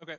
Okay.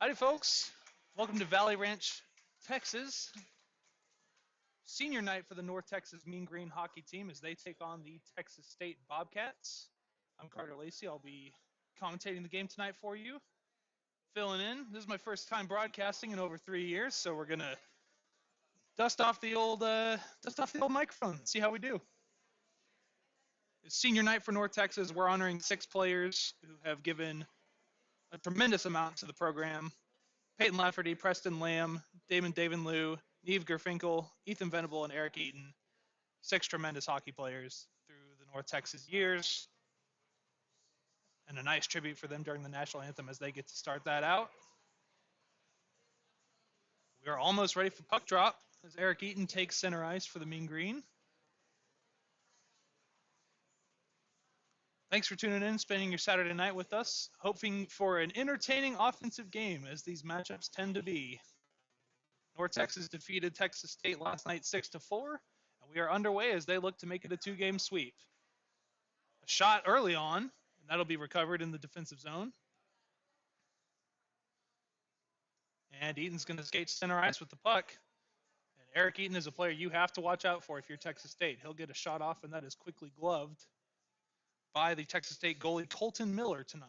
Howdy, folks. Welcome to Valley Ranch, Texas. Senior night for the North Texas Mean Green hockey team as they take on the Texas State Bobcats. I'm Carter Lacey. I'll be commentating the game tonight for you. Filling in. This is my first time broadcasting in over 3 years, so we're gonna dust off the old microphone. See how we do. It's senior night for North Texas. We're honoring 6 players who have given a tremendous amount to the program. Peyton Lafferty, Preston Lamb, Damon Davenlew, Neve Gerfinkel, Ethan Venable, and Eric Eaton. 6 tremendous hockey players through the North Texas years. And a nice tribute for them during the national anthem as they get to start that out. We are almost ready for puck drop as Eric Eaton takes center ice for the Mean Green. Thanks for tuning in, spending your Saturday night with us, hoping for an entertaining offensive game as these matchups tend to be. North Texas defeated Texas State last night 6-4, and we are underway as they look to make it a 2-game sweep. A shot early on, and that'll be recovered in the defensive zone. And Eaton's going to skate center ice with the puck. And Eric Eaton is a player you have to watch out for if you're Texas State. He'll get a shot off, and that is quickly gloved by the Texas State goalie Colton Miller tonight.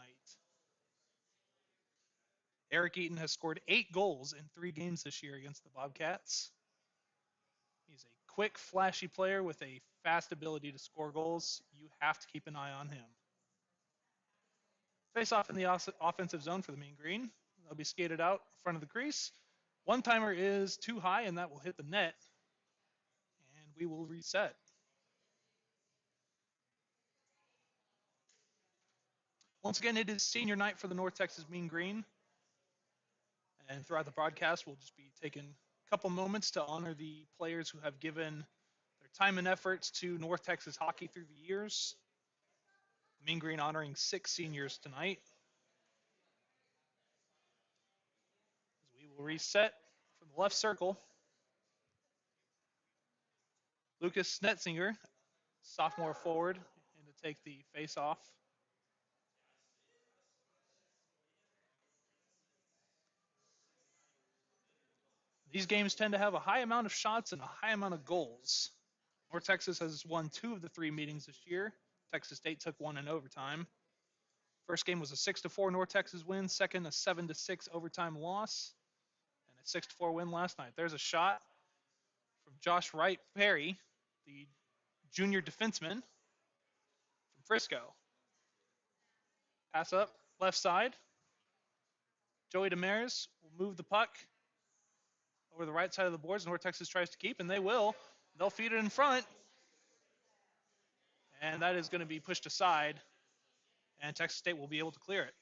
Eric Eaton has scored 8 goals in 3 games this year against the Bobcats. He's a quick, flashy player with a fast ability to score goals. You have to keep an eye on him. Face off in the offensive zone for the Mean Green. They'll be skated out in front of the crease. One-timer is too high, and that will hit the net. And we will reset. Once again, it is senior night for the North Texas Mean Green. And throughout the broadcast, we'll just be taking a couple moments to honor the players who have given their time and efforts to North Texas hockey through the years. Mean Green honoring 6 seniors tonight. As we will reset from the left circle. Lucas Snetzinger, sophomore forward, and to take the face-off. These games tend to have a high amount of shots and a high amount of goals. North Texas has won 2 of the 3 meetings this year. Texas State took 1 in overtime. First game was a 6-4 North Texas win. Second, a 7-6 overtime loss. And a 6-4 win last night. There's a shot from Josh Wright Perry, the junior defenseman from Frisco. Pass up, left side. Joey Demers will move the puck over the right side of the boards. North Texas tries to keep, and they will. They'll feed it in front. And that is going to be pushed aside. And Texas State will be able to clear it.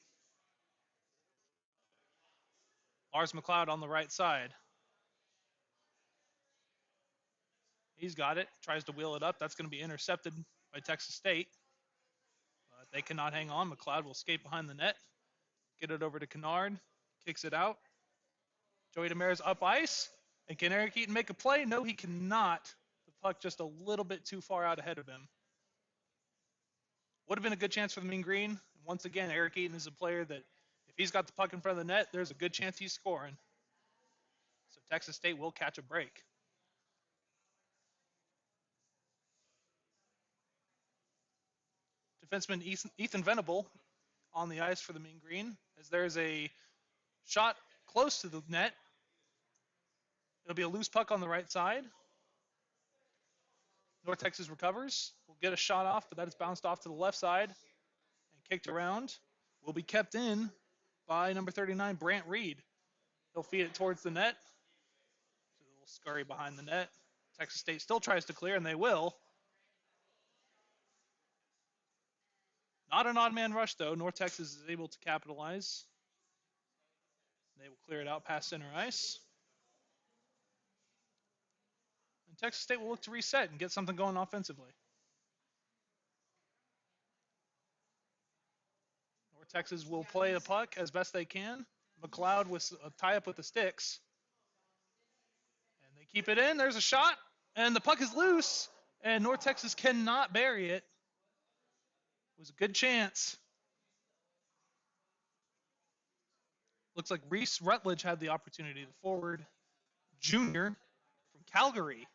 Lars McLeod on the right side. He's got it. Tries to wheel it up. That's going to be intercepted by Texas State. But they cannot hang on. McLeod will skate behind the net. Get it over to Kennard. Kicks it out. Joey Demers up ice. And can Eric Eaton make a play? No, he cannot. The puck just a little bit too far out ahead of him. Would have been a good chance for the Mean Green. And once again, Eric Eaton is a player that if he's got the puck in front of the net, there's a good chance he's scoring. So Texas State will catch a break. Defenseman Ethan Venable on the ice for the Mean Green as there's a shot close to the net. It'll be a loose puck on the right side. North Texas recovers. Will get a shot off, but that is bounced off to the left side and kicked around. Will be kept in by number 39, Brant Reed. He'll feed it towards the net. So a little scurry behind the net. Texas State still tries to clear, and they will. Not an odd man rush, though. North Texas is able to capitalize. They will clear it out past center ice. And Texas State will look to reset and get something going offensively. North Texas will play the puck as best they can. McLeod with a tie-up with the sticks. And they keep it in. There's a shot. And the puck is loose. And North Texas cannot bury it. It was a good chance. Looks like Reese Rutledge had the opportunity. The forward junior from Calgary.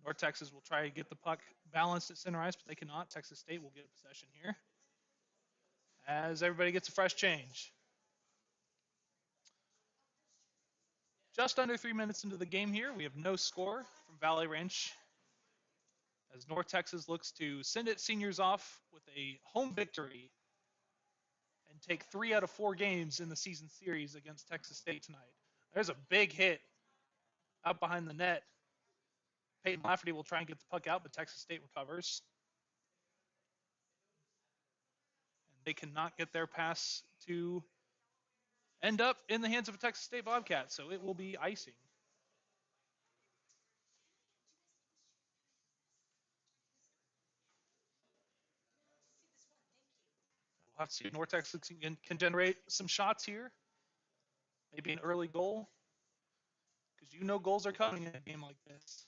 North Texas will try to get the puck balanced at center ice, but they cannot. Texas State will get a possession here as everybody gets a fresh change. Just under 3 minutes into the game here, we have no score from Valley Ranch as North Texas looks to send its seniors off with a home victory and take 3 out of 4 games in the season series against Texas State tonight. There's a big hit out behind the net. Peyton Lafferty will try and get the puck out, but Texas State recovers. And they cannot get their pass to end up in the hands of a Texas State Bobcat, so it will be icing. We'll have to see if North Texas can generate some shots here. Maybe an early goal, because you know goals are coming in a game like this.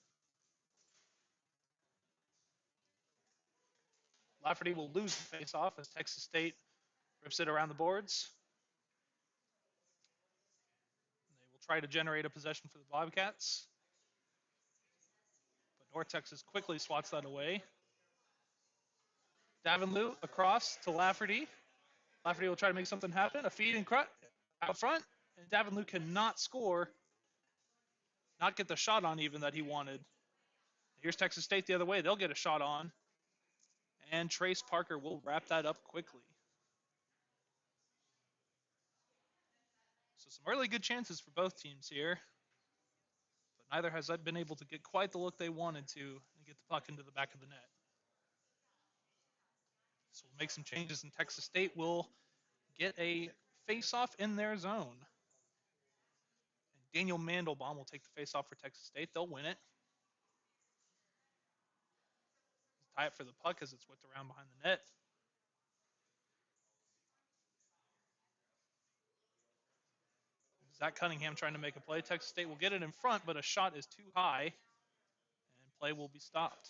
Lafferty will lose the faceoff as Texas State rips it around the boards. They will try to generate a possession for the Bobcats, but North Texas quickly swats that away. Davenlew across to Lafferty. Lafferty will try to make something happen. A feed and crut out front, and Davenlew cannot score, not get the shot on even that he wanted. Here's Texas State the other way. They'll get a shot on, and Trace Parker will wrap that up quickly. So some early good chances for both teams here, but neither has been able to get quite the look they wanted to and get the puck into the back of the net. So we'll make some changes, and Texas State will get a face-off in their zone. And Daniel Mandelbaum will take the face-off for Texas State. They'll win it. Tie it for the puck as it's whipped around behind the net. Zach Cunningham trying to make a play. Texas State will get it in front, but a shot is too high, and play will be stopped.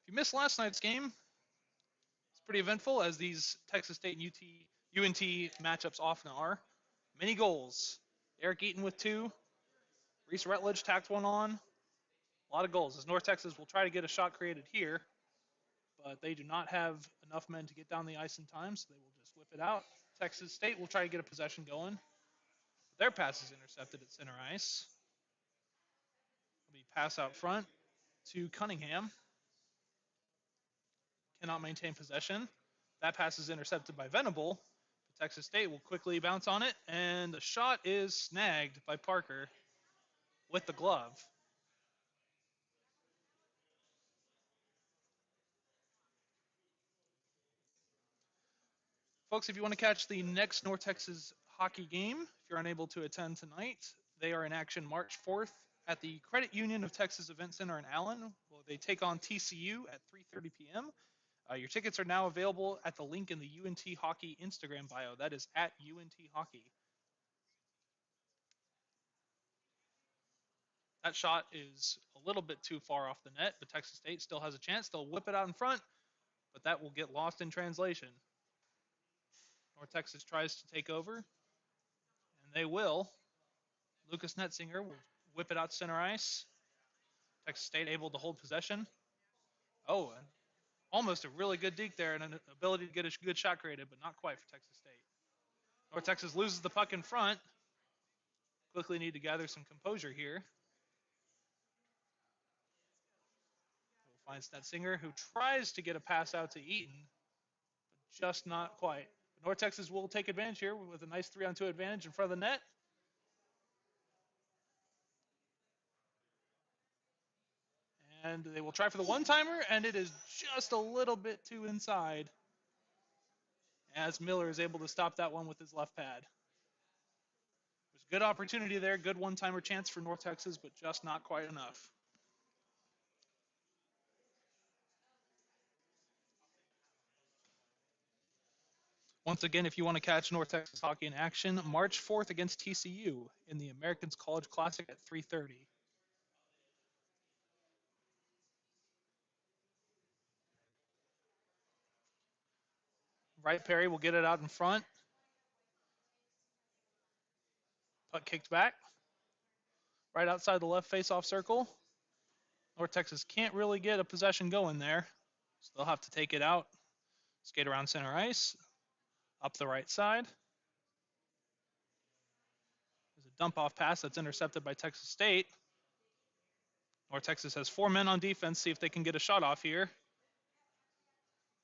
If you missed last night's game, it's pretty eventful as these Texas State and UNT matchups often are. Many goals. Eric Eaton with 2. Reese Rutledge tacked one on. A lot of goals as North Texas will try to get a shot created here, but they do not have enough men to get down the ice in time, so they will just whip it out. Texas State will try to get a possession going. Their pass is intercepted at center ice. It'll be pass out front to Cunningham. Cannot maintain possession. That pass is intercepted by Venable. Texas State will quickly bounce on it, and the shot is snagged by Parker with the glove. Folks, if you want to catch the next North Texas hockey game, if you're unable to attend tonight, they are in action March 4th at the Credit Union of Texas Event Center in Allen. Well, they take on TCU at 3:30 p.m. Your tickets are now available at the link in the UNT Hockey Instagram bio. That is at UNT Hockey. That shot is a little bit too far off the net, but Texas State still has a chance. They'll whip it out in front, but that will get lost in translation. North Texas tries to take over, and they will. Lucas Netzinger will whip it out to center ice. Texas State able to hold possession. Oh, and almost a really good deke there and an ability to get a good shot created, but not quite for Texas State. North Texas loses the puck in front. Quickly need to gather some composure here. We'll find Netzinger, who tries to get a pass out to Eaton, but just not quite. North Texas will take advantage here with a nice 3-on-2 advantage in front of the net. And they will try for the one-timer, and it is just a little bit too inside as Miller is able to stop that one with his left pad. There's good opportunity there, good one-timer chance for North Texas, but just not quite enough. Once again, if you want to catch North Texas hockey in action, March 4th against TCU in the Americans College Classic at 3:30. Wright Perry will get it out in front. Puck kicked back, right outside the left face-off circle. North Texas can't really get a possession going there, so they'll have to take it out, skate around center ice, up the right side. There's a dump-off pass that's intercepted by Texas State. North Texas has 4 men on defense. See if they can get a shot off here.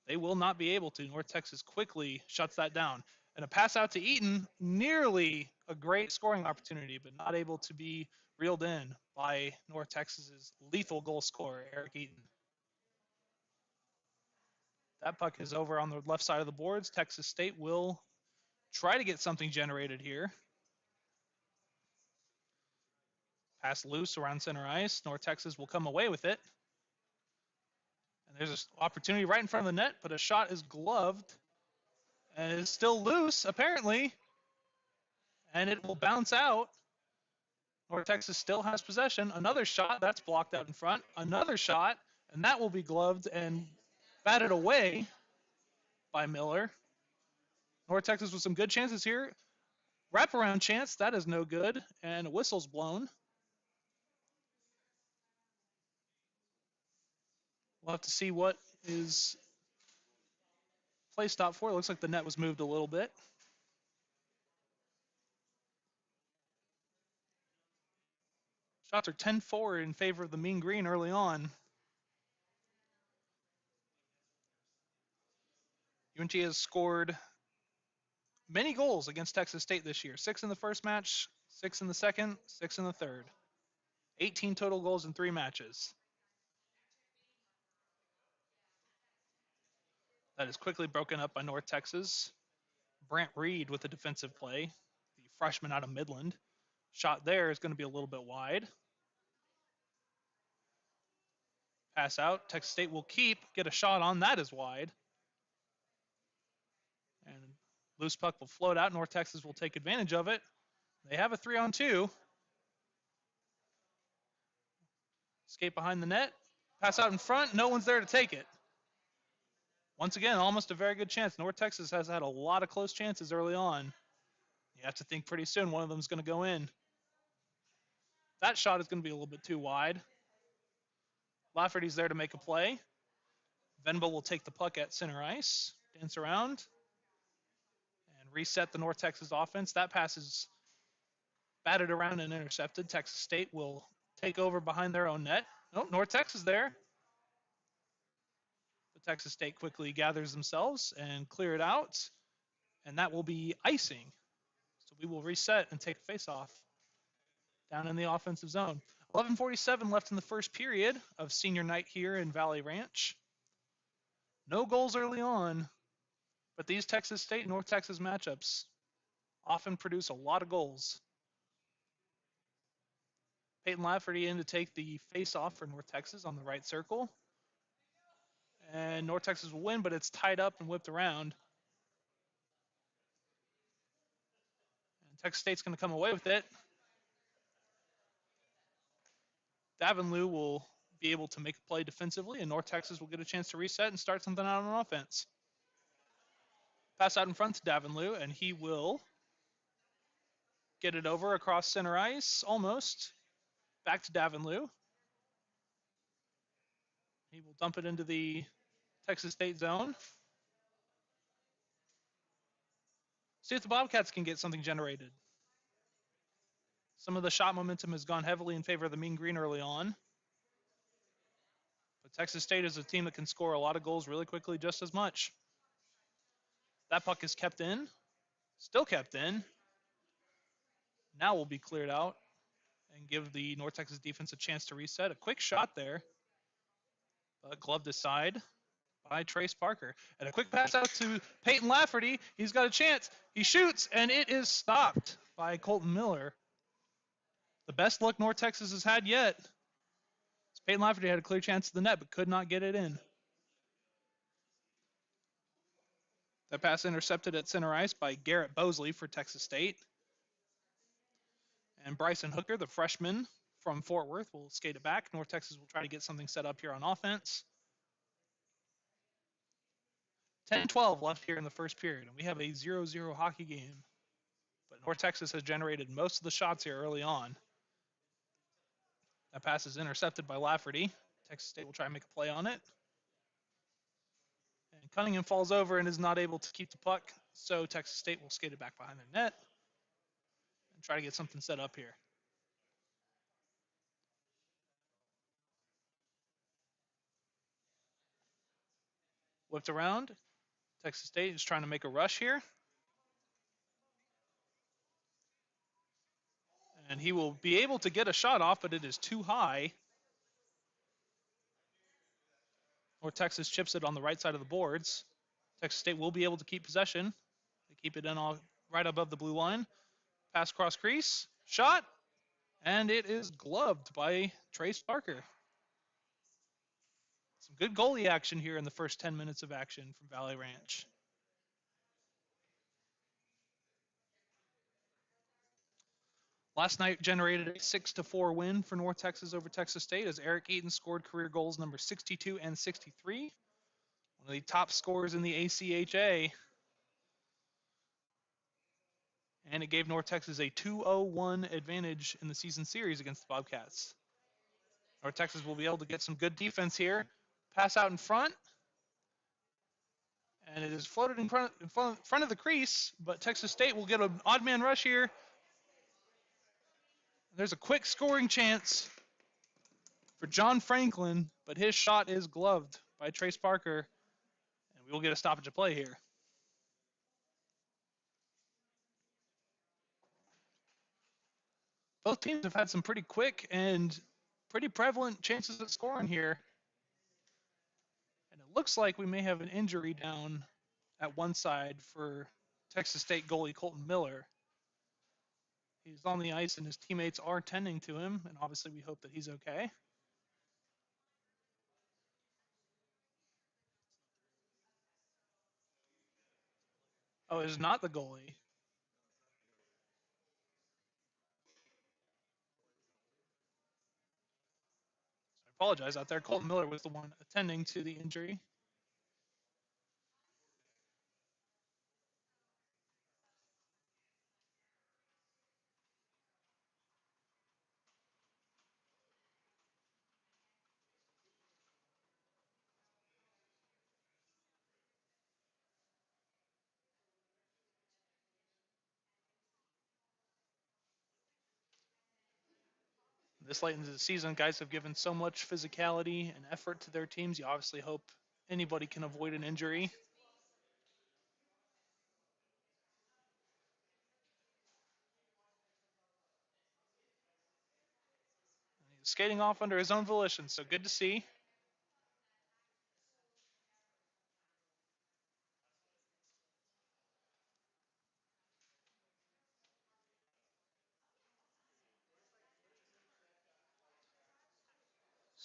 They will not be able to. North Texas quickly shuts that down. And a pass out to Eaton, nearly a great scoring opportunity, but not able to be reeled in by North Texas's lethal goal scorer, Eric Eaton. That puck is over on the left side of the boards. Texas State will try to get something generated here. Pass loose around center ice. North Texas will come away with it. And there's an opportunity right in front of the net, but a shot is gloved and is still loose, apparently. And it will bounce out. North Texas still has possession. Another shot, that's blocked out in front. Another shot, and that will be gloved and batted away by Miller. North Texas with some good chances here. Wraparound chance, that is no good, and a whistle's blown. We'll have to see what is play stop for. It looks like the net was moved a little bit. Shots are 10-4 in favor of the Mean Green early on. UNT has scored many goals against Texas State this year. 6 in the first match, 6 in the second, 6 in the third. 18 total goals in 3 matches. That is quickly broken up by North Texas. Brant Reed with a defensive play, the freshman out of Midland. Shot there is going to be a little bit wide. Pass out. Texas State will get a shot on. That is wide. And loose puck will float out. North Texas will take advantage of it. They have a 3-on-2. Skate behind the net. Pass out in front. No one's there to take it. Once again, almost a very good chance. North Texas has had a lot of close chances early on. You have to think pretty soon one of them is going to go in. That shot is going to be a little bit too wide. Lafferty's there to make a play. Venba will take the puck at center ice, dance around, and reset the North Texas offense. That pass is batted around and intercepted. Texas State will take over behind their own net. Oh, North Texas there. But Texas State quickly gathers themselves and clear it out, and that will be icing. So we will reset and take a face-off down in the offensive zone. 11:47 left in the first period of senior night here in Valley Ranch. No goals early on, but these Texas State North Texas matchups often produce a lot of goals. Peyton Lafferty in to take the face-off for North Texas on the right circle. And North Texas will win, but it's tied up and whipped around. And Texas State's going to come away with it. Davenlew will be able to make a play defensively, and North Texas will get a chance to reset and start something out on offense. Pass out in front to Davenlew, and he will get it over across center ice, almost. Back to Davenlew. He will dump it into the Texas State zone. See if the Bobcats can get something generated. Some of the shot momentum has gone heavily in favor of the Mean Green early on. But Texas State is a team that can score a lot of goals really quickly just as much. That puck is kept in. Still kept in. Now will be cleared out and give the North Texas defense a chance to reset. A quick shot there. But gloved aside by Trace Parker. And a quick pass out to Peyton Lafferty. He's got a chance. He shoots, and it is stopped by Colton Miller. The best luck North Texas has had yet. Peyton Lafferty had a clear chance to the net, but could not get it in. That pass intercepted at center ice by Garrett Bosley for Texas State. And Bryson Hooker, the freshman from Fort Worth, will skate it back. North Texas will try to get something set up here on offense. 10-12 left here in the first period, and we have a 0-0 hockey game. But North Texas has generated most of the shots here early on. That pass is intercepted by Lafferty. Texas State will try and make a play on it. And Cunningham falls over and is not able to keep the puck, so Texas State will skate it back behind their net and try to get something set up here. Whipped around. Texas State is trying to make a rush here. And he will be able to get a shot off, but it is too high. North Texas chips it on the right side of the boards. Texas State will be able to keep possession. They keep it in all right above the blue line. Pass cross crease. Shot. And it is gloved by Trace Parker. Some good goalie action here in the first 10 minutes of action from Valley Ranch. Last night generated a 6-4 win for North Texas over Texas State as Eric Eaton scored career goals number 62 and 63. One of the top scorers in the ACHA. And it gave North Texas a 2-0-1 advantage in the season series against the Bobcats. North Texas will be able to get some good defense here. Pass out in front. And it is floated in front of the crease, but Texas State will get an odd man rush here. There's a quick scoring chance for John Franklin, but his shot is gloved by Trace Parker, and we will get a stoppage of play here. Both teams have had some pretty quick and pretty prevalent chances at scoring here. And it looks like we may have an injury down at one side for Texas State goalie Colton Miller. He's on the ice and his teammates are tending to him, and obviously we hope that he's okay. Oh, it is not the goalie. I apologize out there. Colton Miller was the one attending to the injury. This late into the season, guys have given so much physicality and effort to their teams. You obviously hope anybody can avoid an injury. He's skating off under his own volition, so good to see.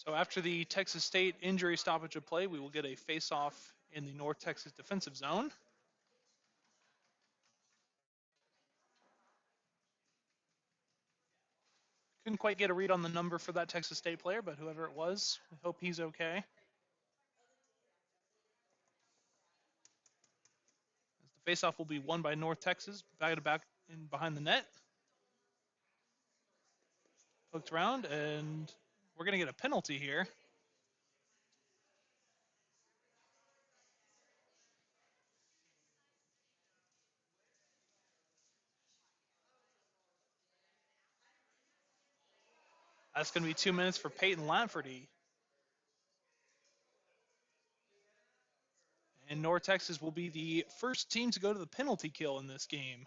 So after the Texas State injury stoppage of play, we will get a face-off in the North Texas defensive zone. Couldn't quite get a read on the number for that Texas State player, but whoever it was, we hope he's okay. As the face-off will be won by North Texas, back in behind the net. Hooked around, and we're going to get a penalty here. That's going to be 2 minutes for Peyton Lafferty. And North Texas will be the first team to go to the penalty kill in this game.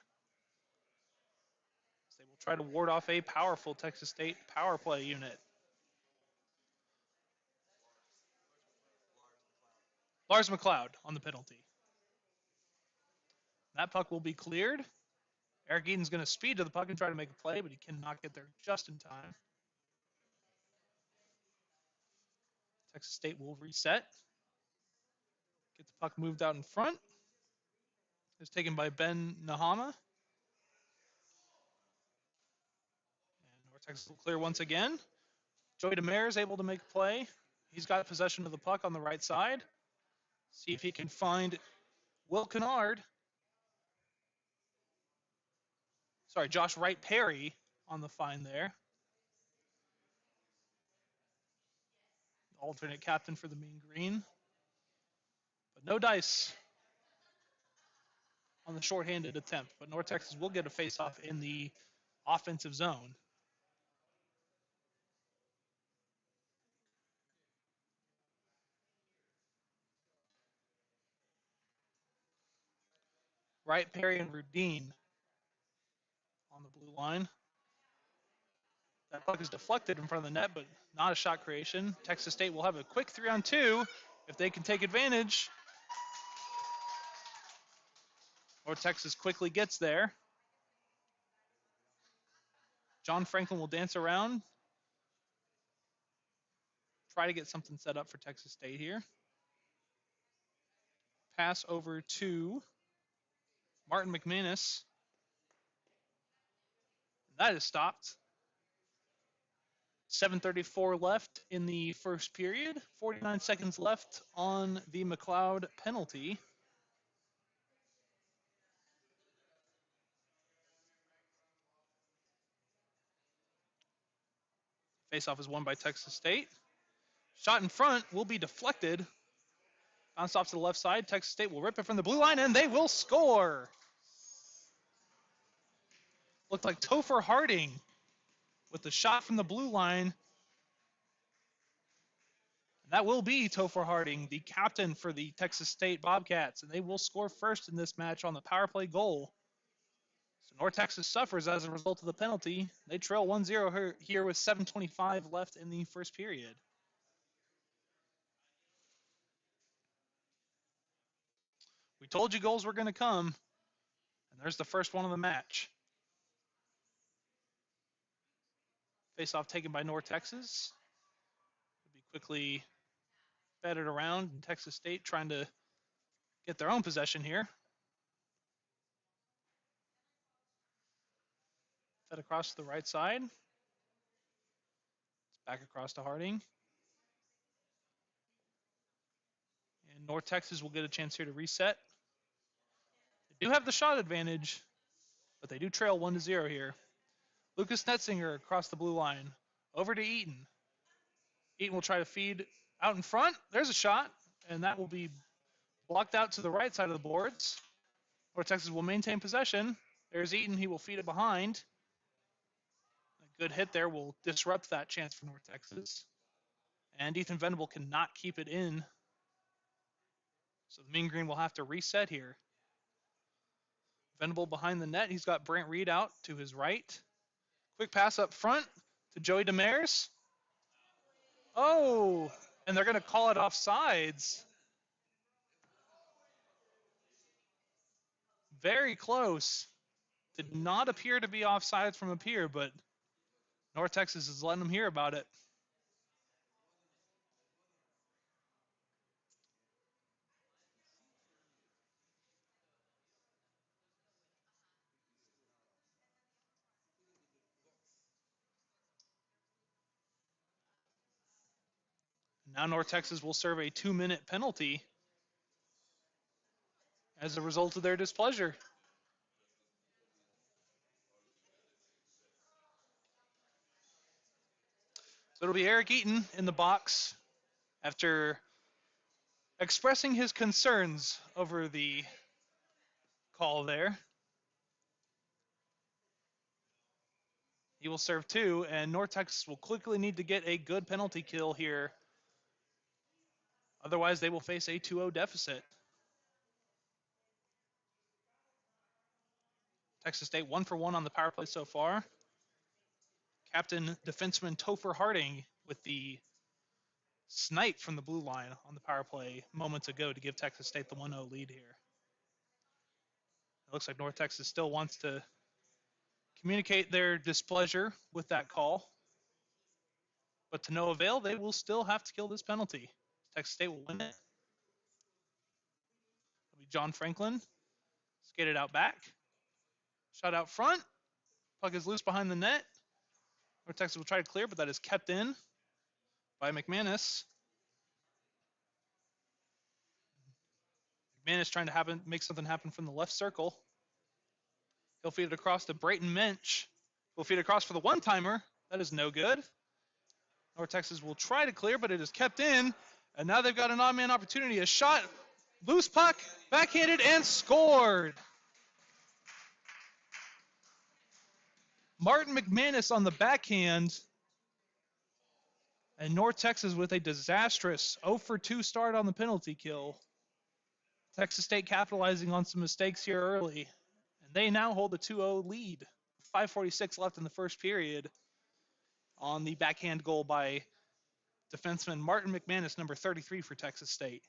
They will try to ward off a powerful Texas State power play unit. Lars McLeod on the penalty. That puck will be cleared. Eric Eaton's going to speed to the puck and try to make a play, but he cannot get there just in time. Texas State will reset. Get the puck moved out in front. is taken by Ben Nahama. And North Texas will clear once again. Joey Demare is able to make a play. He's got possession of the puck on the right side. See if he can find Will Kennard. Sorry, Josh Wright Perry on the find there. Alternate captain for the Mean Green. But no dice on the shorthanded attempt. But North Texas will get a faceoff in the offensive zone. Wright, Perry, and Rudine on the blue line. That puck is deflected in front of the net, but not a shot creation. Texas State will have a quick 3-on-2 if they can take advantage. North Texas quickly gets there. John Franklin will dance around, try to get something set up for Texas State here. Pass over to Martin McManus. That is stopped. 7:34 left in the first period. 49 seconds left on the McLeod penalty. Faceoff is won by Texas State. Shot in front will be deflected. Bounce off to the left side. Texas State will rip it from the blue line, and they will score. Looked like Topher Harding with the shot from the blue line. And that will be Topher Harding, the captain for the Texas State Bobcats, and they will score first in this match on the power play goal. So North Texas suffers as a result of the penalty. They trail 1-0 here with 7:25 left in the first period. We told you goals were going to come, and there's the first one of the match. Face-off taken by North Texas. It'll be quickly batted around, and Texas State trying to get their own possession here. Fed across to the right side. It's back across to Harding. And North Texas will get a chance here to reset. They do have the shot advantage, but they do trail 1-0 here. Lucas Netzinger across the blue line. Over to Eaton. Eaton will try to feed out in front. There's a shot, and that will be blocked out to the right side of the boards. North Texas will maintain possession. There's Eaton. He will feed it behind. A good hit there will disrupt that chance for North Texas. And Ethan Venable cannot keep it in. So the Mean Green will have to reset here. Venable behind the net. He's got Brant Reed out to his right. Quick pass up front to Joey Demers. Oh, and they're going to call it offsides. Very close. Did not appear to be offsides from up here, but North Texas is letting them hear about it. Now North Texas will serve a 2-minute penalty as a result of their displeasure. So it'll be Eric Eaton in the box after expressing his concerns over the call there. He will serve 2, and North Texas will quickly need to get a good penalty kill here. Otherwise, they will face a 2-0 deficit. Texas State 1-for-1 on the power play so far. Captain defenseman Topher Harding with the snipe from the blue line on the power play moments ago to give Texas State the 1-0 lead here. It looks like North Texas still wants to communicate their displeasure with that call. But to no avail, they will still have to kill this penalty. Texas State will win it. It'll be John Franklin Skated out back. Shot out front. Puck is loose behind the net. North Texas will try to clear, but that is kept in by McManus. McManus trying to make something happen from the left circle. He'll feed it across to Brayton Minch. He'll feed it across for the one-timer. That is no good. North Texas will try to clear, but it is kept in. And now they've got an odd-man opportunity. A shot, loose puck, backhanded, and scored. Martin McManus on the backhand. And North Texas with a disastrous 0-for-2 start on the penalty kill. Texas State capitalizing on some mistakes here early. And they now hold a 2-0 lead. 5:46 left in the first period on the backhand goal by defenseman Martin McManus, number 33 for Texas State.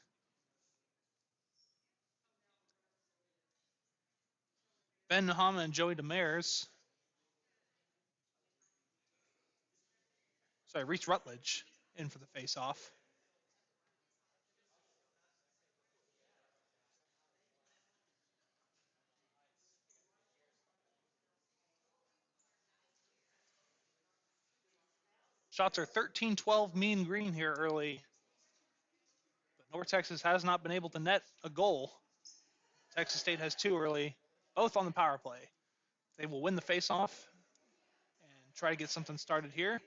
Ben Nahama and Joey Demers. Reese Rutledge in for the face-off. Shots are 13-12 Mean Green here early. But North Texas has not been able to net a goal. Texas State has 2 early, both on the power play. They will win the face-off and try to get something started here.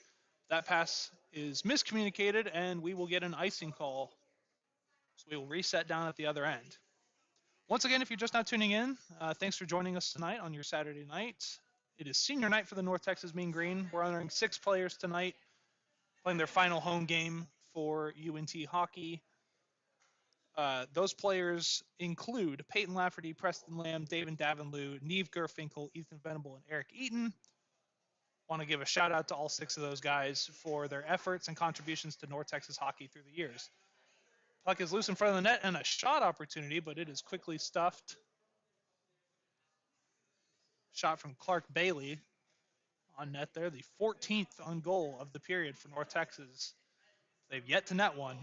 That pass is miscommunicated, and we will get an icing call. So we will reset down at the other end. Once again, if you're just now tuning in, thanks for joining us tonight on your Saturday night. It is senior night for the North Texas Mean Green. We're honoring 6 players tonight, playing their final home game for UNT hockey. Those players include Peyton Lafferty, Preston Lamb, David Davenlew, Neve Gerfinkel, Ethan Venable, and Eric Eaton. Want to give a shout out to all 6 of those guys for their efforts and contributions to North Texas hockey through the years. Puck is loose in front of the net and a shot opportunity, but it is quickly stuffed. Shot from Clark Bailey on net there, the 14th on goal of the period for North Texas. They've yet to net one.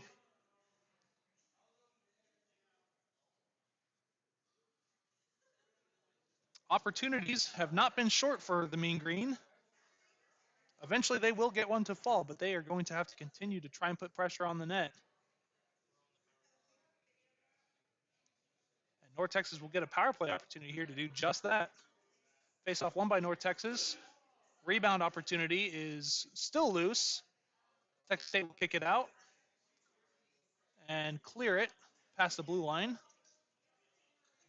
Opportunities have not been short for the Mean Green. Eventually they will get one to fall, but they are going to have to continue to try and put pressure on the net. And North Texas will get a power play opportunity here to do just that. Face-off won by North Texas. Rebound opportunity is still loose. Texas State will kick it out and clear it past the blue line.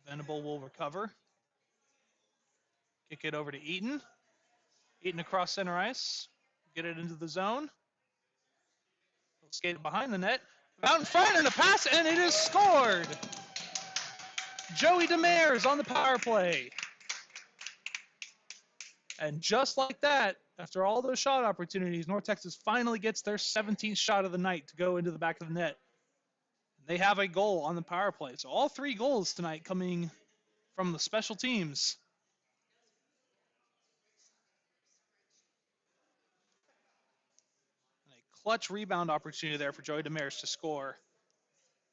Venable will recover. Kick it over to Eaton. Eaton across center ice. Get it into the zone. He'll skate it behind the net. Out in front and a pass, and it is scored. Joey Demers on the power play. And just like that, after all those shot opportunities, North Texas finally gets their 17th shot of the night to go into the back of the net. They have a goal on the power play. So all 3 goals tonight coming from the special teams. And a clutch rebound opportunity there for Joey Demers to score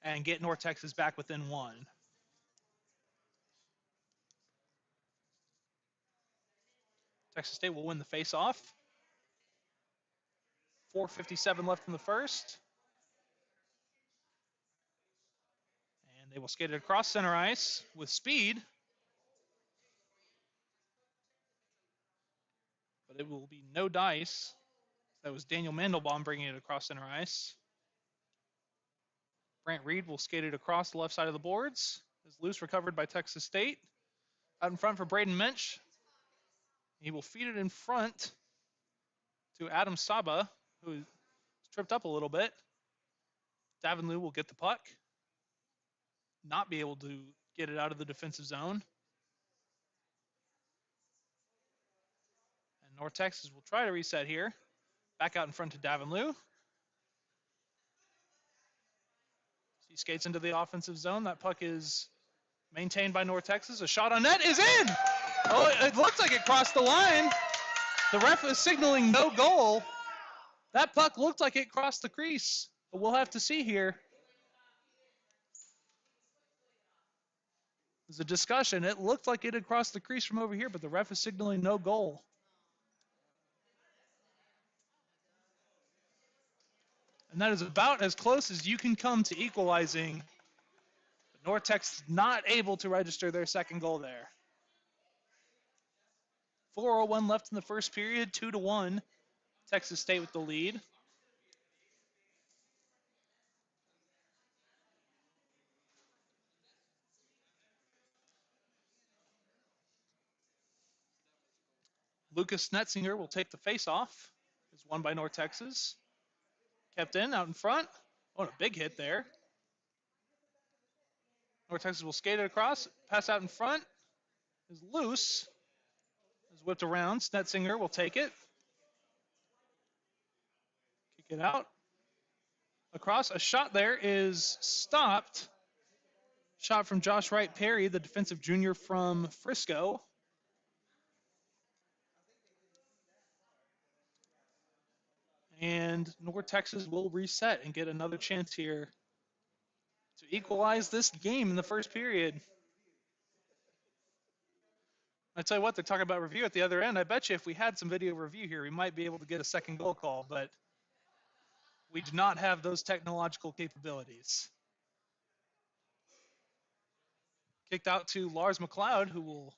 and get North Texas back within 1. Texas State will win the face-off. 4:57 left in the first. And they will skate it across center ice with speed. But it will be no dice. That was Daniel Mandelbaum bringing it across center ice. Brant Reed will skate it across the left side of the boards. Is loose, recovered by Texas State. Out in front for Braden Minch. He will feed it in front to Adam Saba, who is tripped up a little bit. Davenlew will get the puck. Not be able to get it out of the defensive zone. And North Texas will try to reset here. Back out in front to Davenlew. He skates into the offensive zone. That puck is maintained by North Texas. A shot on net is in! Oh, it looks like it crossed the line. The ref is signaling no goal. That puck looked like it crossed the crease, but we'll have to see here. There's a discussion. It looked like it had crossed the crease from over here, but the ref is signaling no goal. And that is about as close as you can come to equalizing. But North Texas not able to register their second goal there. 4:01 left in the first period, 2-1. Texas State with the lead. Lucas Snetzinger will take the face-off. It's won by North Texas. Kept in, out in front. Oh, a big hit there. North Texas will skate it across. Pass out in front. Is loose. Is whipped around. Snetzinger will take it. Kick it out. Across. A shot there is stopped. Shot from Josh Wright Perry, the defensive junior from Frisco. And North Texas will reset and get another chance here to equalize this game in the first period. I tell you what, they're talking about review at the other end. I bet you if we had some video review here, we might be able to get a second goal call, but we do not have those technological capabilities. Kicked out to Lars McLeod, who will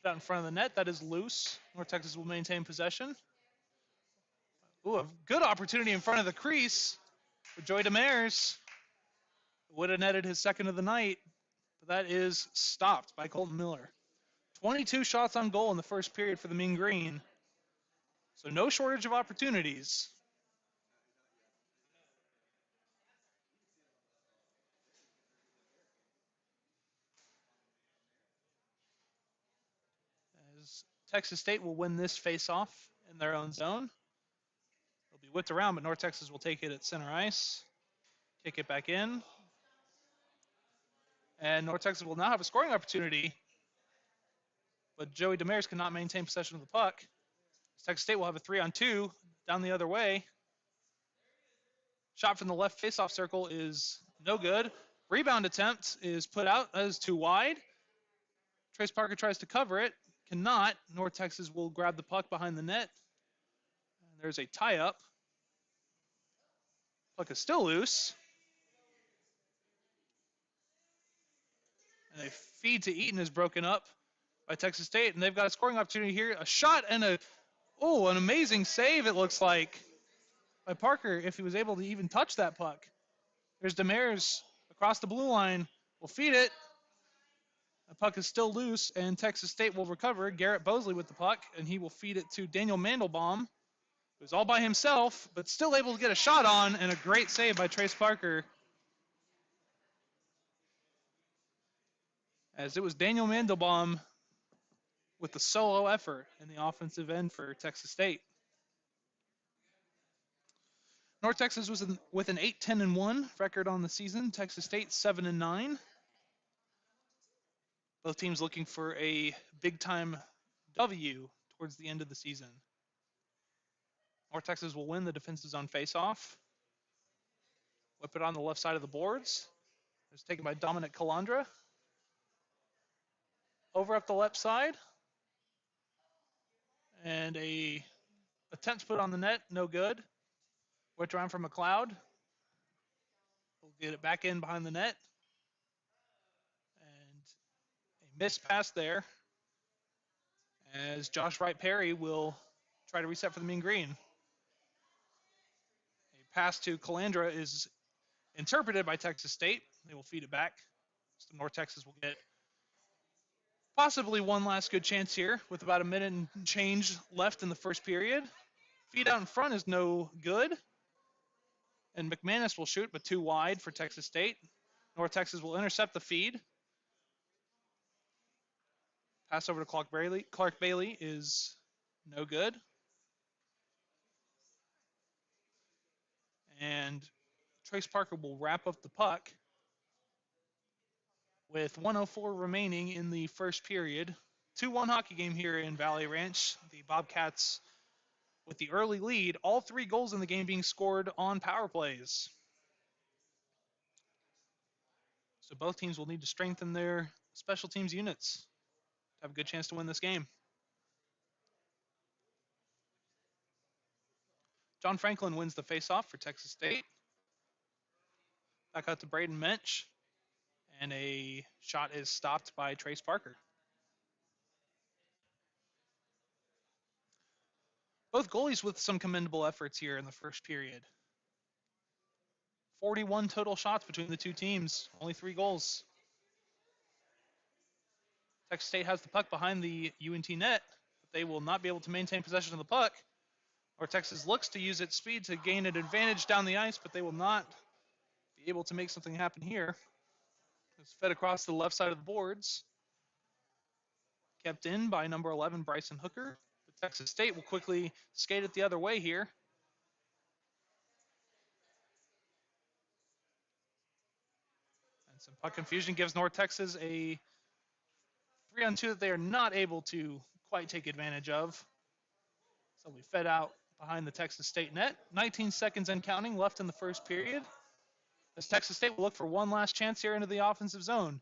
put out in front of the net. That is loose. North Texas will maintain possession. Ooh, a good opportunity in front of the crease for Joey Demers. Would have netted his second of the night, but that is stopped by Colton Miller. 22 shots on goal in the first period for the Mean Green. So no shortage of opportunities. As Texas State will win this face-off in their own zone. They'll be whipped around, but North Texas will take it at center ice. Kick it back in. And North Texas will now have a scoring opportunity, but Joey Demers cannot maintain possession of the puck. Texas State will have a 3-on-2 down the other way. Shot from the left face-off circle is no good. Rebound attempt is put out as too wide. Trace Parker tries to cover it, cannot. North Texas will grab the puck behind the net. And there's a tie-up. Puck is still loose. And a feed to Eaton is broken up by Texas State, and they've got a scoring opportunity here. A shot and an amazing save, it looks like, by Parker, if he was able to even touch that puck. There's Demers across the blue line. Will feed it. The puck is still loose, and Texas State will recover. Garrett Bosley with the puck, and he will feed it to Daniel Mandelbaum, who's all by himself, but still able to get a shot on, and a great save by Trace Parker. As it was Daniel Mandelbaum with the solo effort in the offensive end for Texas State. North Texas was with an 8-10-1 record on the season. Texas State 7-9. Both teams looking for a big-time W towards the end of the season. North Texas will win the defensive zone face-off. Whip it on the left side of the boards. It's taken by Dominic Calandra. Over up the left side. And a attempt to put on the net, no good. Whipped around from McLeod. We'll get it back in behind the net. And a missed pass there, as Josh Wright Perry will try to reset for the Mean Green. A pass to Calandra is interpreted by Texas State. They will feed it back. So North Texas will get possibly one last good chance here with about a minute and change left in the first period. Feed out in front is no good. And McManus will shoot, but too wide for Texas State. North Texas will intercept the feed. Pass over to Clark Bailey is no good. And Trace Parker will wrap up the puck with 1:04 remaining in the first period. 2-1 hockey game here in Valley Ranch. The Bobcats with the early lead. All three goals in the game being scored on power plays. So both teams will need to strengthen their special teams units to have a good chance to win this game. John Franklin wins the faceoff for Texas State. Back out to Braden Mensch, and a shot is stopped by Trace Parker. Both goalies with some commendable efforts here in the first period. 41 total shots between the two teams, only 3 goals. Texas State has the puck behind the UNT net, but they will not be able to maintain possession of the puck. Or Texas looks to use its speed to gain an advantage down the ice, but they will not be able to make something happen here. It's fed across the left side of the boards. Kept in by number 11, Bryson Hooker. But Texas State will quickly skate it the other way here. And some puck confusion gives North Texas a 3-on-2 that they are not able to quite take advantage of. So we fed out behind the Texas State net. 19 seconds and counting left in the first period. As Texas State will look for one last chance here into the offensive zone.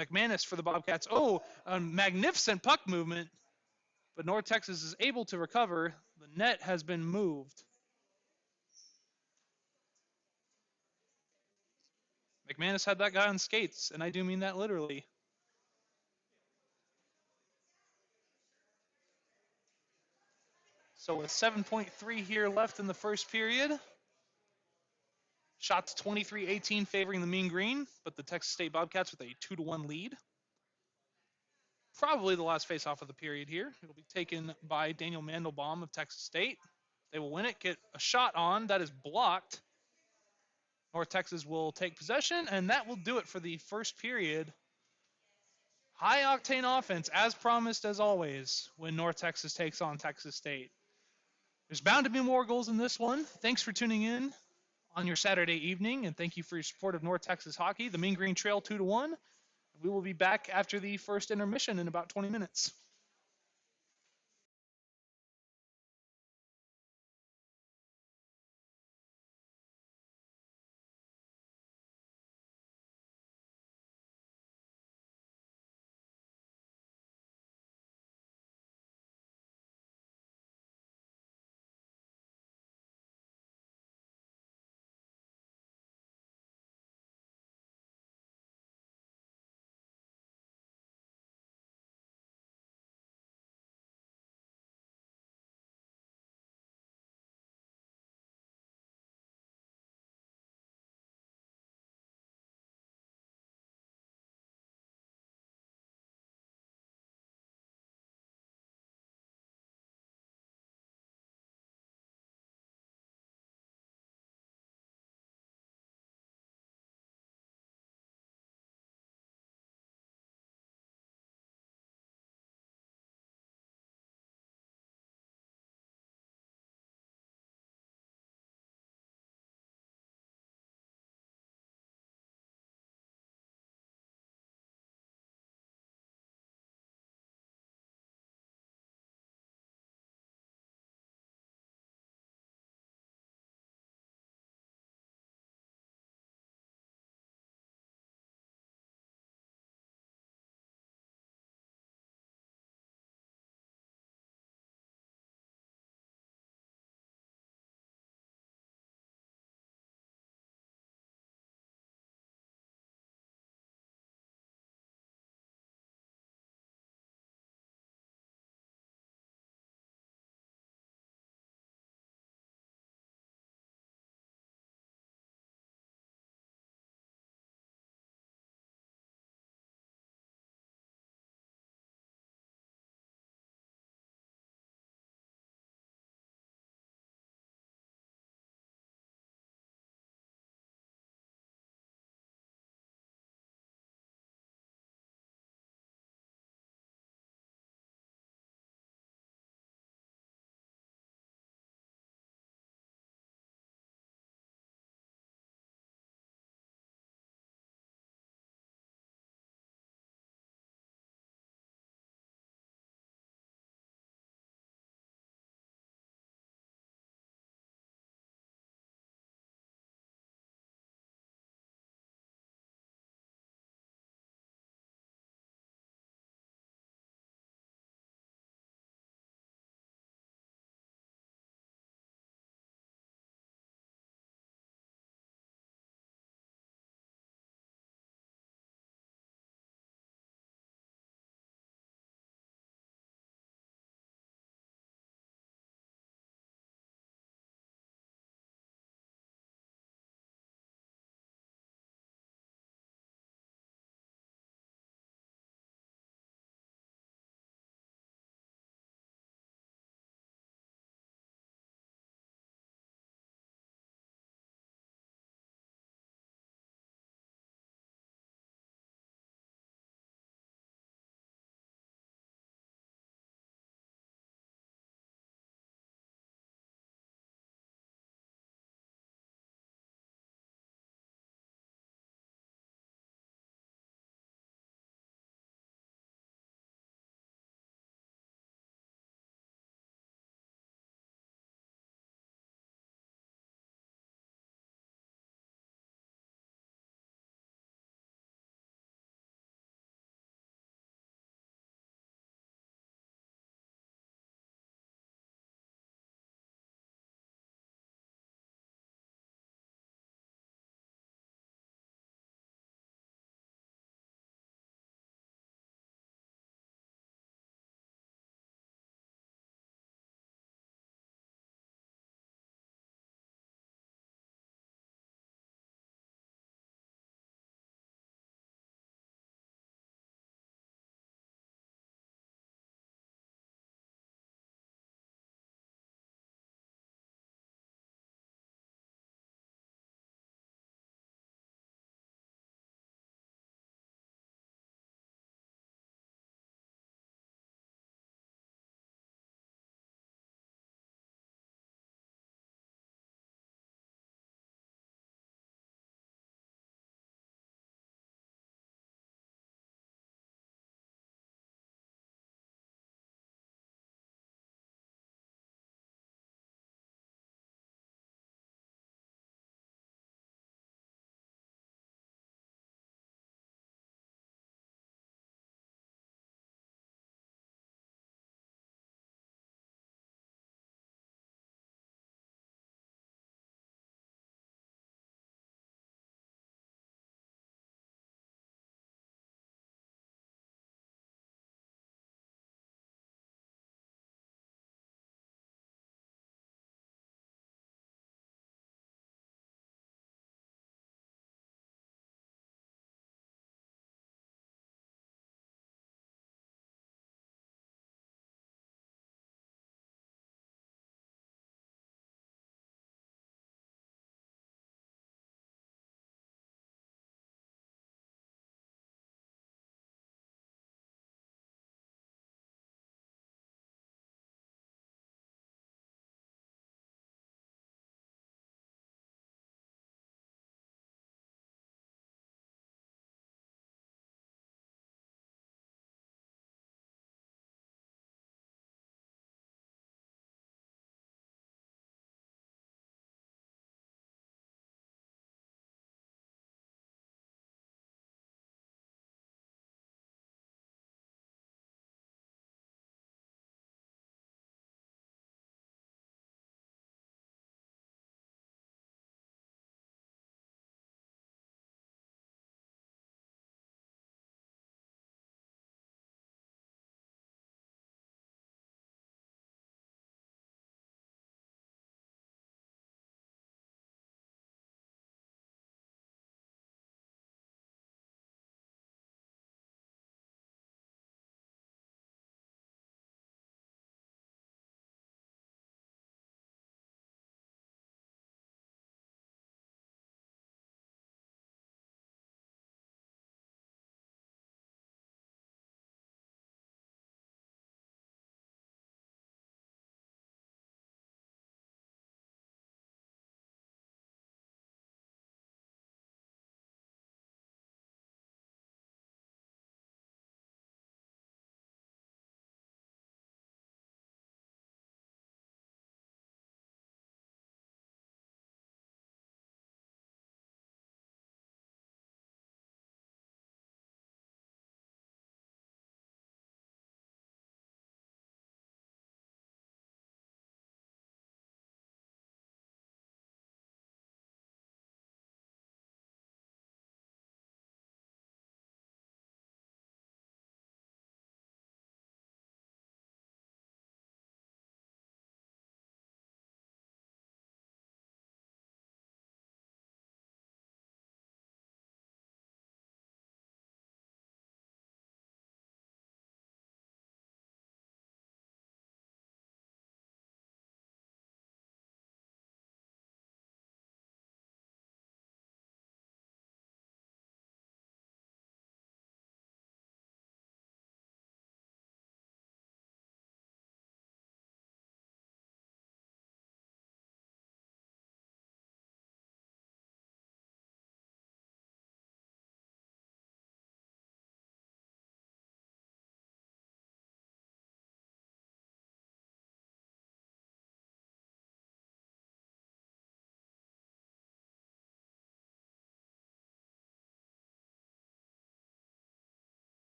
McManus for the Bobcats. Oh, a magnificent puck movement. But North Texas is able to recover. The net has been moved. McManus had that guy on skates, and I do mean that literally. So with 7.3 here left in the first period, shots 23-18 favoring the Mean Green, but the Texas State Bobcats with a 2-1 lead. Probably the last face-off of the period here. It'll be taken by Daniel Mandelbaum of Texas State. They will win it, get a shot on. That is blocked. North Texas will take possession, and that will do it for the first period. High-octane offense, as promised as always, when North Texas takes on Texas State. There's bound to be more goals in this one. Thanks for tuning in on your Saturday evening, and thank you for your support of North Texas hockey. The Mean Green trail 2-1. We will be back after the first intermission in about 20 minutes.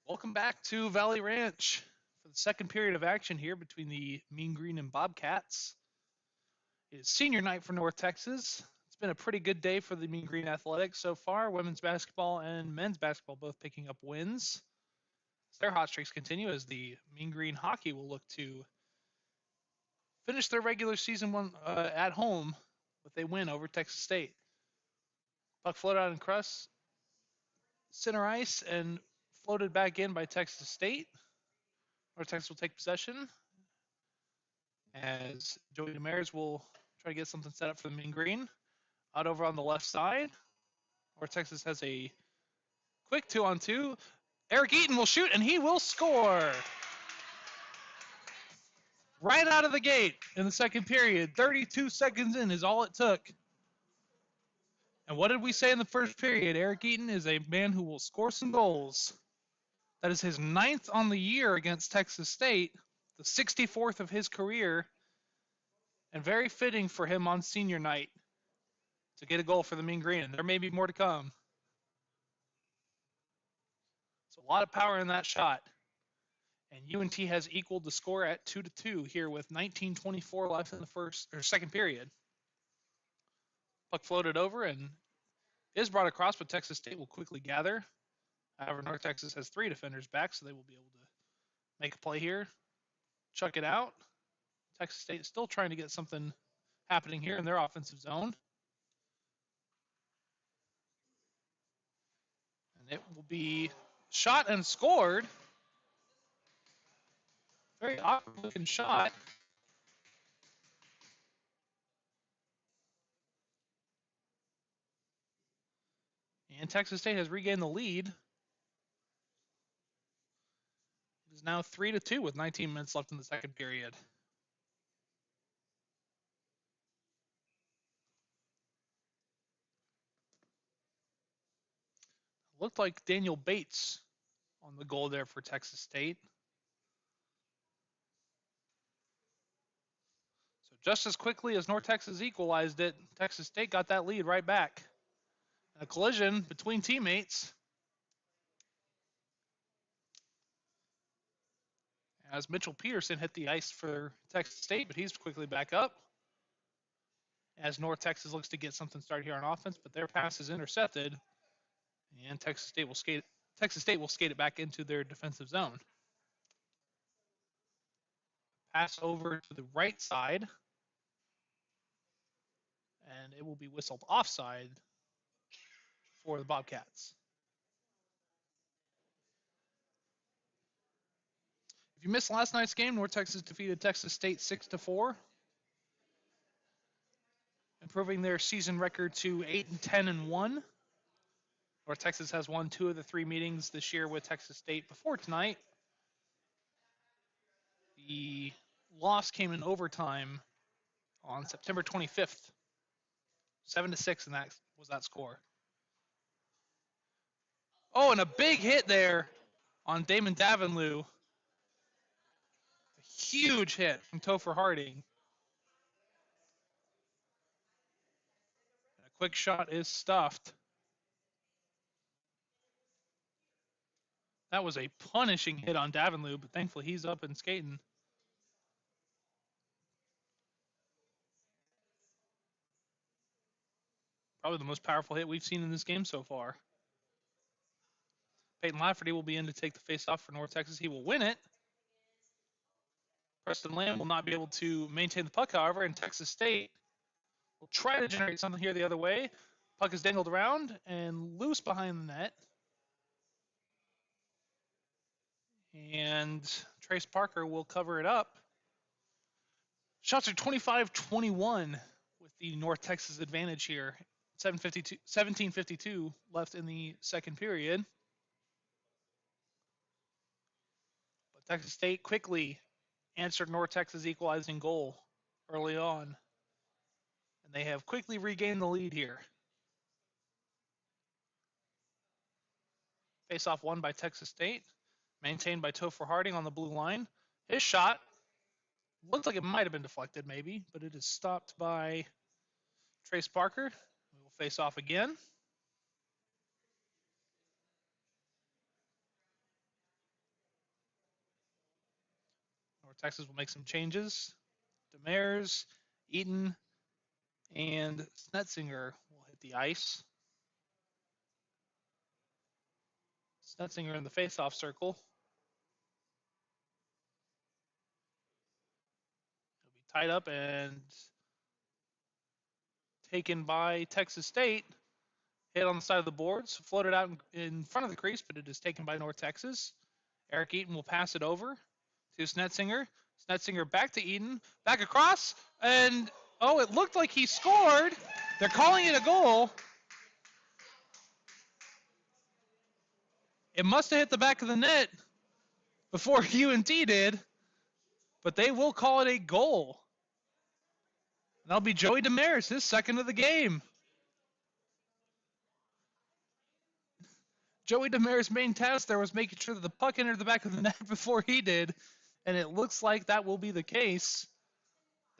Welcome back to Valley Ranch for the second period of action here between the Mean Green and Bobcats. It is senior night for North Texas. It's been a pretty good day for the Mean Green Athletics so far. Women's basketball and men's basketball both picking up wins. Their hot streaks continue as the Mean Green hockey will look to finish their regular season one at home with a win over Texas State. Puck floated out in crust, center ice, and floated back in by Texas State. North Texas will take possession as Joey Demers will try to get something set up for the Mean Green. Out over on the left side, North Texas has a quick 2-on-2. Eric Eaton will shoot, and he will score. Right out of the gate in the second period. 32 seconds in is all it took. And what did we say in the first period? Eric Eaton is a man who will score some goals. That is his 9th on the year against Texas State, the 64th of his career, and very fitting for him on senior night to get a goal for the Mean Green. And there may be more to come. So a lot of power in that shot. And UNT has equaled the score at 2-2 here with 19:24 left in the second period. Puck floated over and is brought across, but Texas State will quickly gather. However, North Texas has 3 defenders back, so they will be able to make a play here, chuck it out. Texas State is still trying to get something happening here in their offensive zone. And it will be shot and scored. Very awkward looking shot. And Texas State has regained the lead. It is now 3-2 with 19 minutes left in the second period. Looked like Daniel Bates on the goal there for Texas State. So just as quickly as North Texas equalized it, Texas State got that lead right back. A collision between teammates as Mitchell Peterson hit the ice for Texas State, but he's quickly back up as North Texas looks to get something started here on offense, but their pass is intercepted, and Texas State will skate it back into their defensive zone. Pass over to the right side, and it will be whistled offside for the Bobcats. If you missed last night's game, North Texas defeated Texas State 6-4, improving their season record to 8-10-1. North Texas has won 2 of the 3 meetings this year with Texas State before tonight. The loss came in overtime on September 25th. 7-6, and that was that score. Oh, and a big hit there on Damon Davenlew. A huge hit from Topher Harding. A quick shot is stuffed. That was a punishing hit on Davenlew, but thankfully he's up and skating. Probably the most powerful hit we've seen in this game so far. Peyton Lafferty will be in to take the face-off for North Texas. He will win it. Preston Lamb will not be able to maintain the puck, however, and Texas State will try to generate something here the other way. Puck is dangled around and loose behind the net. And Trace Parker will cover it up. Shots are 25-21 with the North Texas advantage here. 17:52 left in the second period. But Texas State quickly answered North Texas' equalizing goal early on. And they have quickly regained the lead here. Face-off won by Texas State. Maintained by Topher Harding on the blue line. His shot looks like it might have been deflected maybe, but it is stopped by Trace Parker. We will face off again. North Texas will make some changes. Demers, Eaton, and Snetzinger will hit the ice. Snetzinger in the face-off circle. He'll be tied up and taken by Texas State. Hit on the side of the boards, floated out in front of the crease, but it is taken by North Texas. Eric Eaton will pass it over to Snetzinger. Snetzinger back to Eaton, back across, and oh, it looked like he scored. They're calling it a goal. It must have hit the back of the net before UNT did, but they will call it a goal. That'll be Joey Demers, his second of the game. Joey Demers' main task there was making sure that the puck entered the back of the net before he did, and it looks like that will be the case.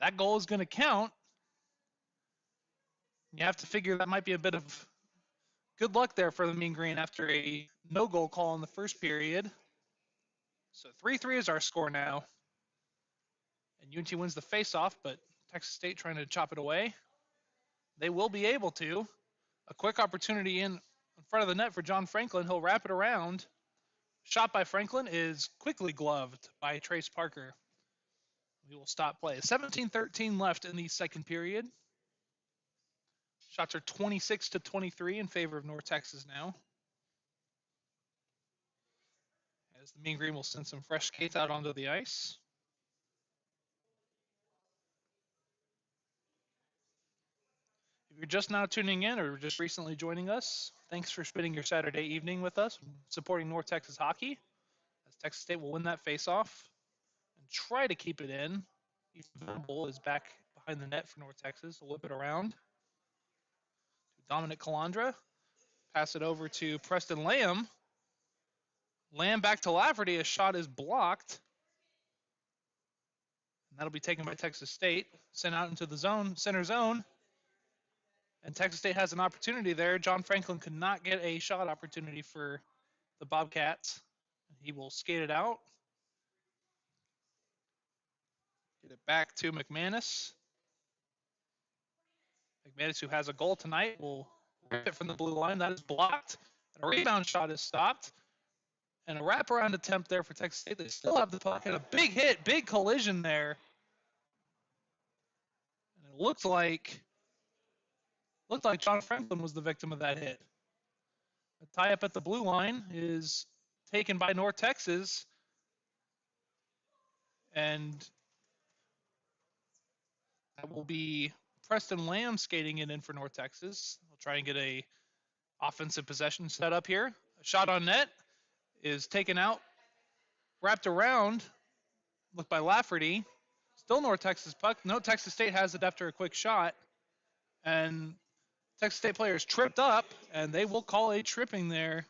That goal is going to count. You have to figure that might be a bit of good luck there for the Mean Green after a no-goal call in the first period. So 3-3 is our score now. And UNT wins the face-off, but Texas State trying to chop it away. They will be able to. A quick opportunity in front of the net for John Franklin. He'll wrap it around. Shot by Franklin is quickly gloved by Trace Parker. We will stop play. 17-13 left in the second period. Shots are 26-23 in favor of North Texas now. As the Mean Green will send some fresh skates out onto the ice. If you're just now tuning in or just recently joining us, thanks for spending your Saturday evening with us, supporting North Texas hockey. As Texas State will win that face-off and try to keep it in. Ethan Venable is back behind the net for North Texas. Will whip it around to Dominic Calandra. Pass it over to Preston Lamb. Lamb back to Lafferty. A shot is blocked. And that'll be taken by Texas State. Sent out into the zone, center zone. And Texas State has an opportunity there. John Franklin could not get a shot opportunity for the Bobcats. He will skate it out. Get it back to McManus. McManus, who has a goal tonight, will rip it from the blue line. That is blocked. And a rebound shot is stopped. And a wraparound attempt there for Texas State. They still have the puck. And a big hit, big collision there. And it looked like John Franklin was the victim of that hit. A tie up at the blue line is taken by North Texas. And that will be Preston Lamb skating it in for North Texas. We'll try and get a offensive possession set up here. A shot on net is taken out, wrapped around, looked by Lafferty. Still North Texas puck. No, Texas State has it after a quick shot. And Texas State players tripped up, and they will call a tripping there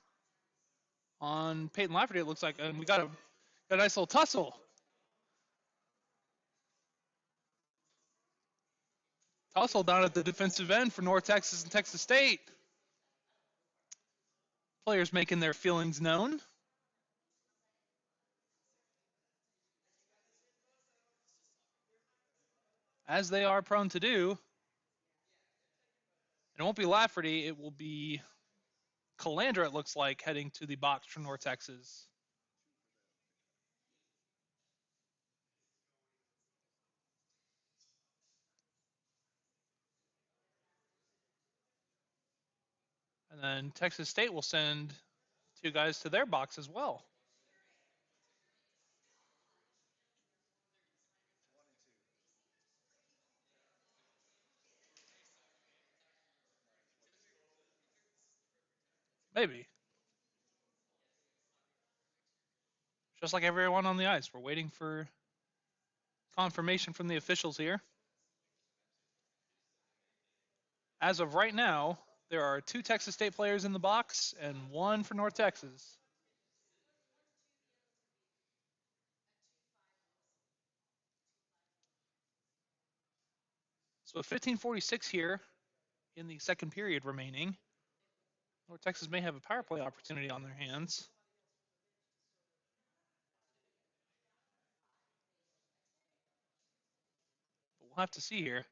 on Peyton Lafferty, it looks like. And we got a nice little tussle. Tussle down at the defensive end for North Texas and Texas State. Players making their feelings known. As they are prone to do. And it won't be Lafferty, it will be Calandra, it looks like, heading to the box for North Texas. And then Texas State will send two guys to their box as well. Maybe. Just like everyone on the ice, we're waiting for confirmation from the officials here. As of right now, there are two Texas State players in the box and one for North Texas. So 15:46 here in the second period remaining. North Texas may have a power play opportunity on their hands. we'll have to see here.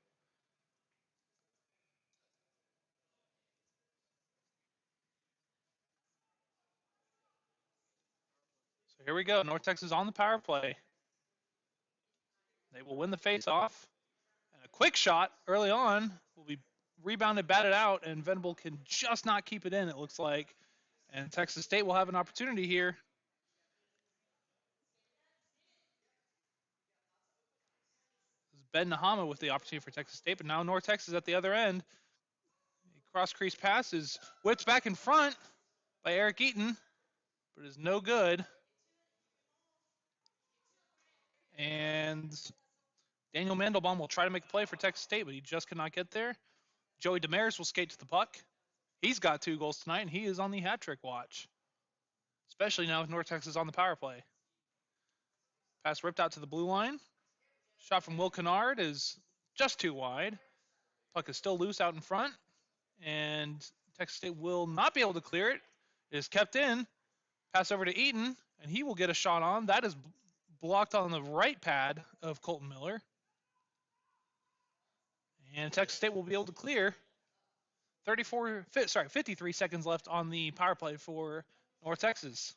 So here we go. North Texas on the power play. They will win the face-off. And a quick shot early on will be rebounded, batted out, and Venable can just not keep it in, it looks like. And Texas State will have an opportunity here. This is Ben Nahama with the opportunity for Texas State, but now North Texas at the other end. A cross-crease pass is whipped back in front by Eric Eaton, but is no good. And Daniel Mandelbaum will try to make a play for Texas State, but he just cannot get there. Joey Damaris will skate to the puck. He's got 2 goals tonight, and he is on the hat trick watch, especially now with North Texas on the power play. Pass ripped out to the blue line. Shot from Will Kennard is just too wide. Puck is still loose out in front, and Texas State will not be able to clear it. It is kept in. Pass over to Eaton, and he will get a shot on. That is blocked on the right pad of Colton Miller. And Texas State will be able to clear. 53 seconds left on the power play for North Texas.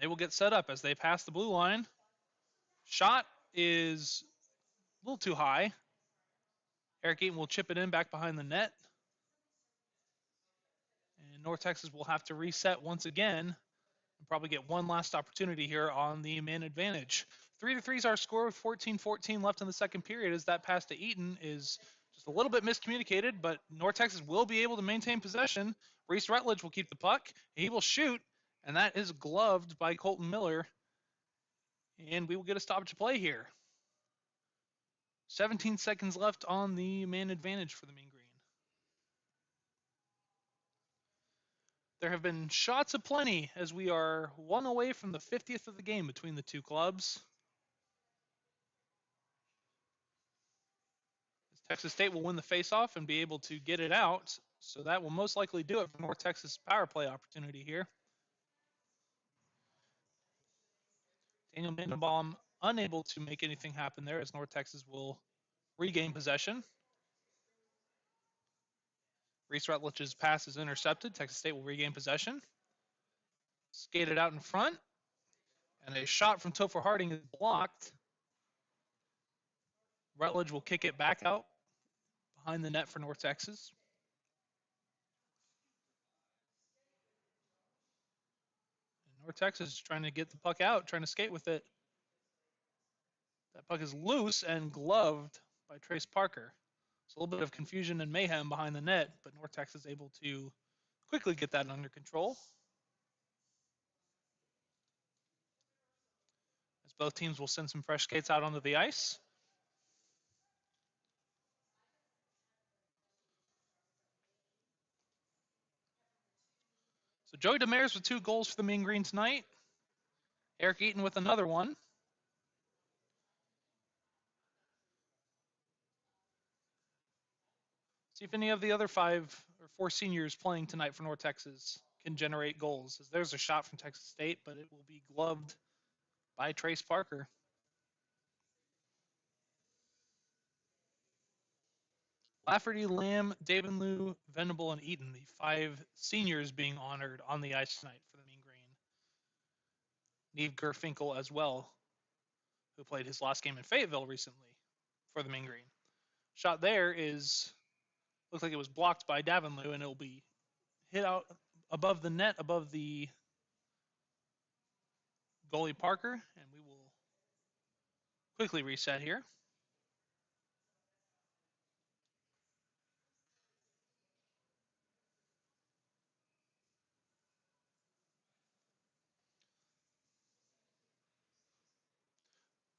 They will get set up as they pass the blue line. Shot is a little too high. Eric Eaton will chip it in back behind the net. And North Texas will have to reset once again and probably get one last opportunity here on the man advantage. 3-3 is our score with 14-14 left in the second period as that pass to Eaton is just a little bit miscommunicated, but North Texas will be able to maintain possession. Reese Rutledge will keep the puck. He will shoot, and that is gloved by Colton Miller. And we will get a stoppage of play here. 17 seconds left on the man advantage for the Mean Green. There have been shots aplenty as we are one away from the 50th of the game between the two clubs. Texas State will win the faceoff and be able to get it out, so that will most likely do it for North Texas' power play opportunity here. Daniel Mandelbaum unable to make anything happen there as North Texas will regain possession. Reese Rutledge's pass is intercepted. Texas State will regain possession. Skated out in front. And a shot from Topher Harding is blocked. Rutledge will kick it back out behind the net for North Texas. And North Texas is trying to get the puck out, trying to skate with it. That puck is loose and gloved by Trace Parker. It's a little bit of confusion and mayhem behind the net, but North Texas is able to quickly get that under control. As both teams will send some fresh skates out onto the ice. So Joey Damaris with 2 goals for the Mean Green tonight. Eric Eaton with another one. See if any of the other 5 or 4 seniors playing tonight for North Texas can generate goals. As there's a shot from Texas State, but it will be gloved by Trace Parker. Lafferty, Lamb, Davenlew, Venable, and Eaton, the 5 seniors being honored on the ice tonight for the Mean Green. Neve Gerfinkel as well, who played his last game in Fayetteville recently for the Mean Green. Shot there looks like it was blocked by Davenlew, and it'll be hit out above the net, above the goalie Parker, and we will quickly reset here.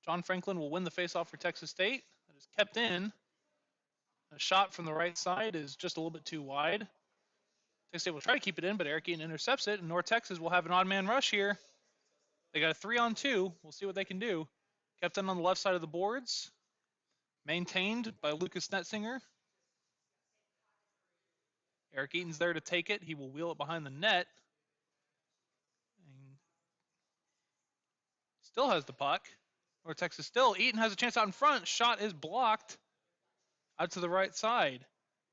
John Franklin will win the faceoff for Texas State. That is kept in. A shot from the right side is just a little bit too wide. Texas State will try to keep it in, but Eric Eaton intercepts it, and North Texas will have an odd man rush here. They got a 3-on-2. We'll see what they can do. Kept in on the left side of the boards. Maintained by Lucas Netzinger. Eric Eaton's there to take it. He will wheel it behind the net. And still has the puck. North Texas still. Eaton has a chance out in front. Shot is blocked out to the right side.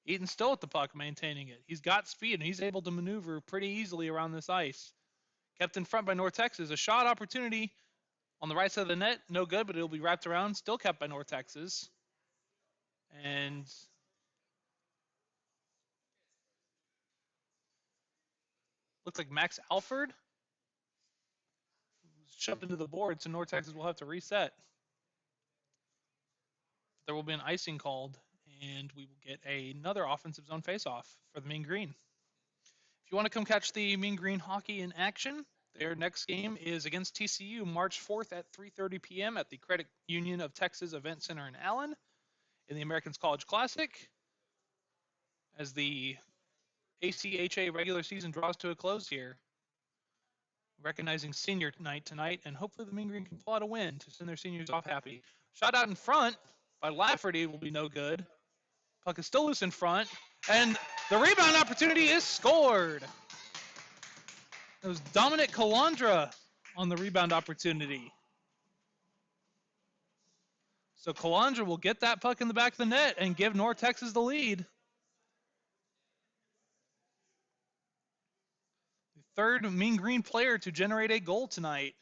Eaton still at the puck, maintaining it. He's got speed, and he's able to maneuver pretty easily around this ice. Kept in front by North Texas. A shot opportunity on the right side of the net. No good, but it'll be wrapped around. Still kept by North Texas. And looks like Max Alford shoved into the board, so North Texas will have to reset. There will be an icing called, and we will get another offensive zone faceoff for the Mean Green. If you want to come catch the Mean Green hockey in action, their next game is against TCU March 4th at 3:30 p.m. at the Credit Union of Texas Event Center in Allen in the Americans College Classic. As the ACHA regular season draws to a close here, recognizing senior night tonight, and hopefully the Mean Green can pull out a win to send their seniors off happy. Shot out in front by Lafferty will be no good. Puck is still loose in front, and the rebound opportunity is scored. It was Dominic Calandra on the rebound opportunity. So Calandra will get that puck in the back of the net and give North Texas the lead. The third Mean Green player to generate a goal tonight.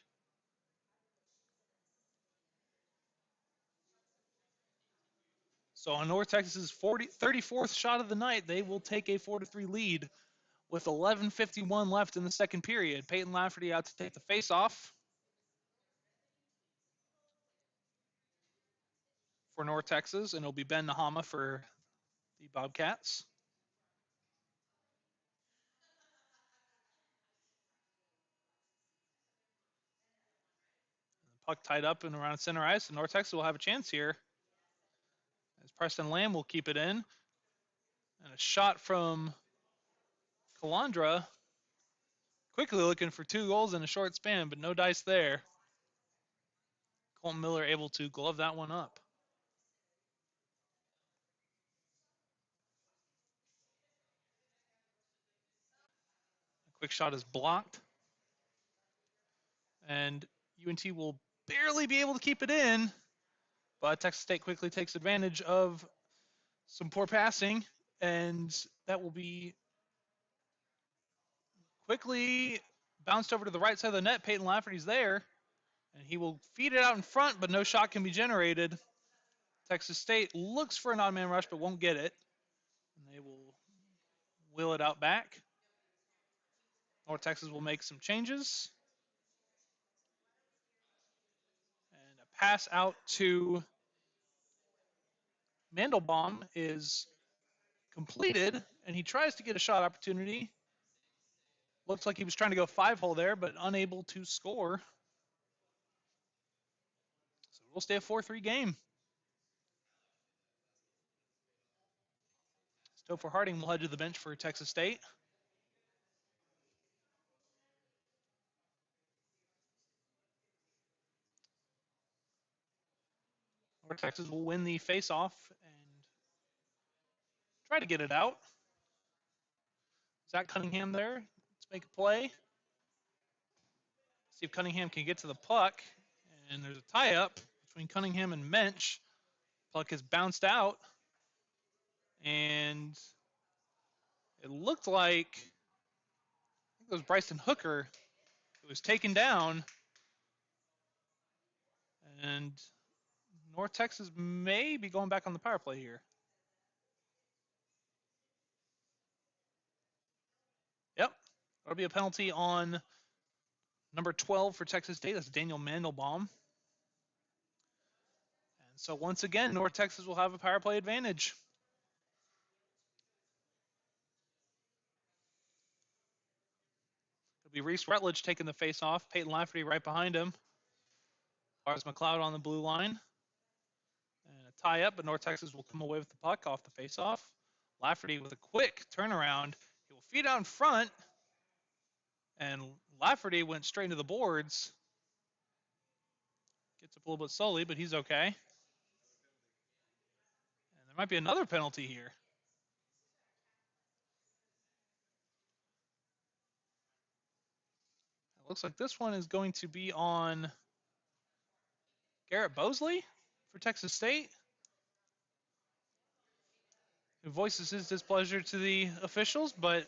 So on North Texas's 34th shot of the night, they will take a 4-3 lead with 11:51 left in the second period. Peyton Lafferty out to take the face-off for North Texas, and it'll be Ben Nahama for the Bobcats. Puck tied up and around center ice, and North Texas will have a chance here as Preston Lamb will keep it in. And a shot from Calandra, quickly looking for 2 goals in a short span, but no dice there. Colton Miller able to glove that one up. A quick shot is blocked. And UNT will barely be able to keep it in, but Texas State quickly takes advantage of some poor passing, and that will be quickly bounced over to the right side of the net. Peyton Lafferty's there, and he will feed it out in front, but no shot can be generated. Texas State looks for an odd man rush, but won't get it. And they will wheel it out back. North Texas will make some changes. And a pass out to Mandelbaum is completed, and he tries to get a shot opportunity. Looks like he was trying to go 5-hole there, but unable to score. So we'll stay a 4-3 game. Topher Harding will head to the bench for Texas State. North Texas will win the face-off and try to get it out. Zach Cunningham there. Let's make a play. See if Cunningham can get to the puck. And there's a tie-up between Cunningham and Mensch. Puck is bounced out. And it looked like, I think it was Bryson Hooker who was taken down. And North Texas may be going back on the power play here. Yep. That'll be a penalty on number 12 for Texas State. That's Daniel Mandelbaum. And so once again, North Texas will have a power play advantage. It'll be Reese Rutledge taking the face off. Peyton Lafferty right behind him. Lars McLeod on the blue line. And a tie up, but North Texas will come away with the puck off the face off. Lafferty with a quick turnaround. He will feed out in front. And Lafferty went straight into the boards. Gets up a little bit slowly, but he's okay. And there might be another penalty here. It looks like this one is going to be on Garrett Bosley for Texas State, who voices his displeasure to the officials, but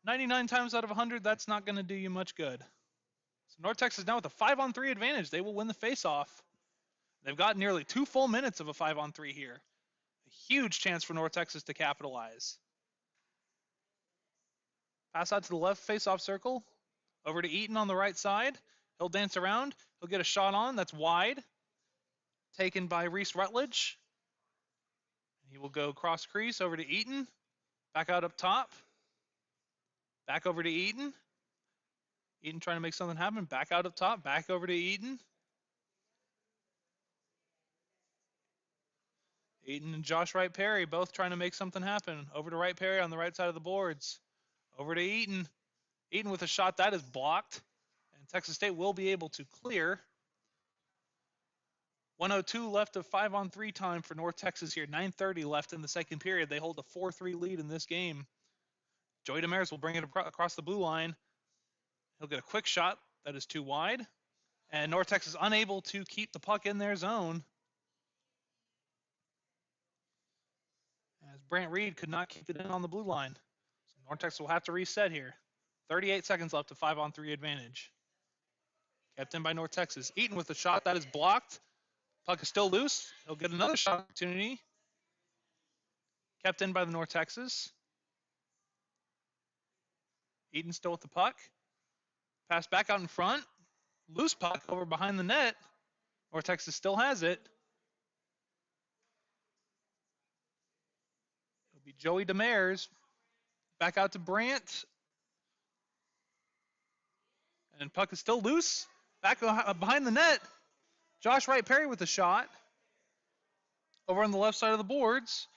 99 times out of 100, that's not going to do you much good. So North Texas now with a 5-on-3 advantage. They will win the faceoff. They've got nearly 2 full minutes of a 5-on-3 here. A huge chance for North Texas to capitalize. Pass out to the left faceoff circle. Over to Eaton on the right side. He'll dance around. He'll get a shot on. That's wide. Taken by Reese Rutledge. He will go cross crease over to Eaton. Back out up top. Back over to Eaton. Eaton trying to make something happen. Back out up top. Back over to Eaton. Eaton and Josh Wright Perry both trying to make something happen. Over to Wright Perry on the right side of the boards. Over to Eaton. Eaton with a shot that is blocked. And Texas State will be able to clear. 1:02 left of 5-on-3 time for North Texas here. 9:30 left in the second period. They hold a 4-3 lead in this game. Joey Damaris will bring it across the blue line. He'll get a quick shot that is too wide. And North Texas unable to keep the puck in their zone. As Brant Reed could not keep it in on the blue line. So North Texas will have to reset here. 38 seconds left to 5-on-3 advantage. Kept in by North Texas. Eaton with a shot that is blocked. Puck is still loose. He'll get another shot opportunity. Kept in by the North Texas. Eaton still with the puck. Pass back out in front. Loose puck over behind the net. North Texas still has it. It'll be Joey Demers. Back out to Brant. And puck is still loose. Back behind the net. Josh Wright Perry with a shot. Over on the left side of the boards.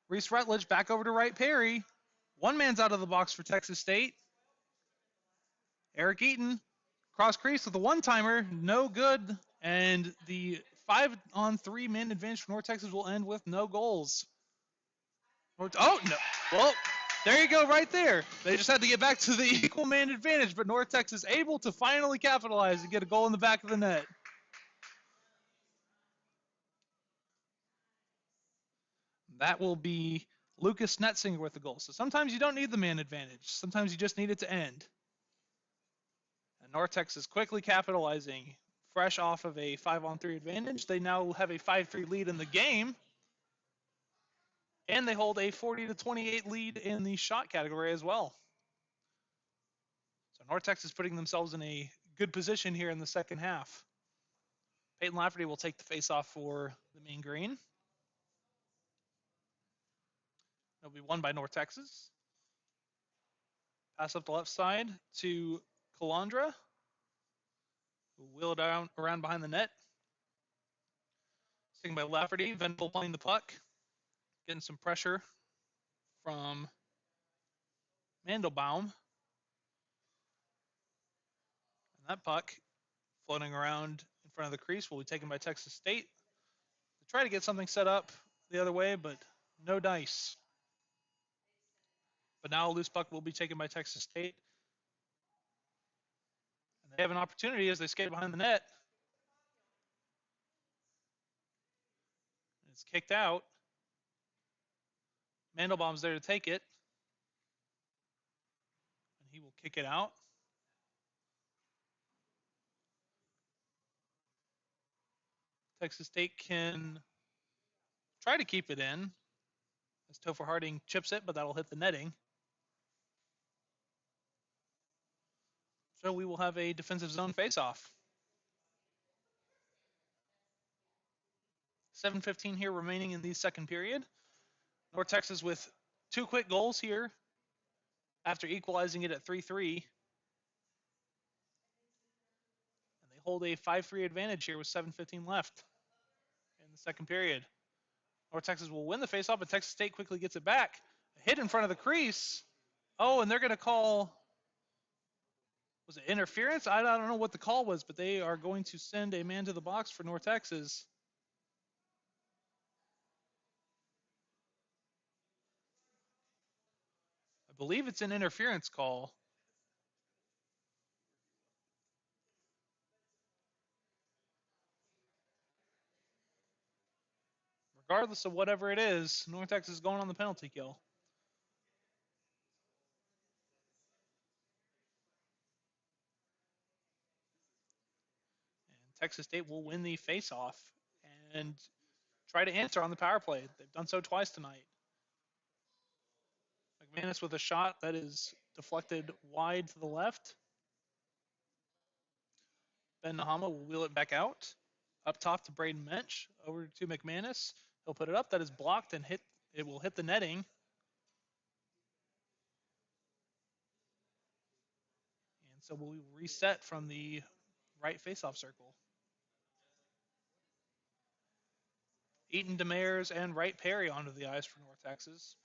Reese Rutledge back over to Wright Perry. One man's out of the box for Texas State. Eric Eaton. Cross crease with a one-timer. No good. And the 5-on-3 man advantage for North Texas will end with no goals. Oh, no. Well, there you go right there. They just had to get back to the equal man advantage, but North Texas able to finally capitalize and get a goal in the back of the net. That will be Lucas Netzinger with the goal. So sometimes you don't need the man advantage. Sometimes you just need it to end. And North Texas quickly capitalizing, fresh off of a 5-on-3 advantage. They now have a 5-3 lead in the game. And they hold a 40-28 lead in the shot category as well. So North Texas putting themselves in a good position here in the second half. Peyton Lafferty will take the face-off for the Mean Green. It'll be won by North Texas. Pass up the left side to Calandra. Wheel it around behind the net. Taken by Lafferty. Venable playing the puck. Getting some pressure from Mandelbaum. And that puck floating around in front of the crease will be taken by Texas State. They try to get something set up the other way, but no dice. But now a loose puck will be taken by Texas State. And they have an opportunity as they skate behind the net. It's kicked out. Mandelbaum's there to take it. And he will kick it out. Texas State can try to keep it in as Topher Harding chips it, but that'll hit the netting. So we will have a defensive zone faceoff. 7:15 here remaining in the second period. North Texas with 2 quick goals here after equalizing it at 3-3. And they hold a 5-3 advantage here with 7:15 left in the second period. North Texas will win the faceoff, but Texas State quickly gets it back. A hit in front of the crease. Oh, and they're going to call, was it interference? I don't know what the call was, but they are going to send a man to the box for North Texas. I believe it's an interference call. regardless of whatever it is, North Texas is going on the penalty kill. And Texas State will win the face-off and try to answer on the power play. They've done so twice tonight. McManus with a shot that is deflected wide to the left. Ben Nahama will wheel it back out. Up top to Braden Mensch. Over to McManus. He'll put it up. That is blocked and hit. It will hit the netting. And so we'll reset from the right faceoff circle. Eaton Demers and Wright Perry onto the ice for North Texas.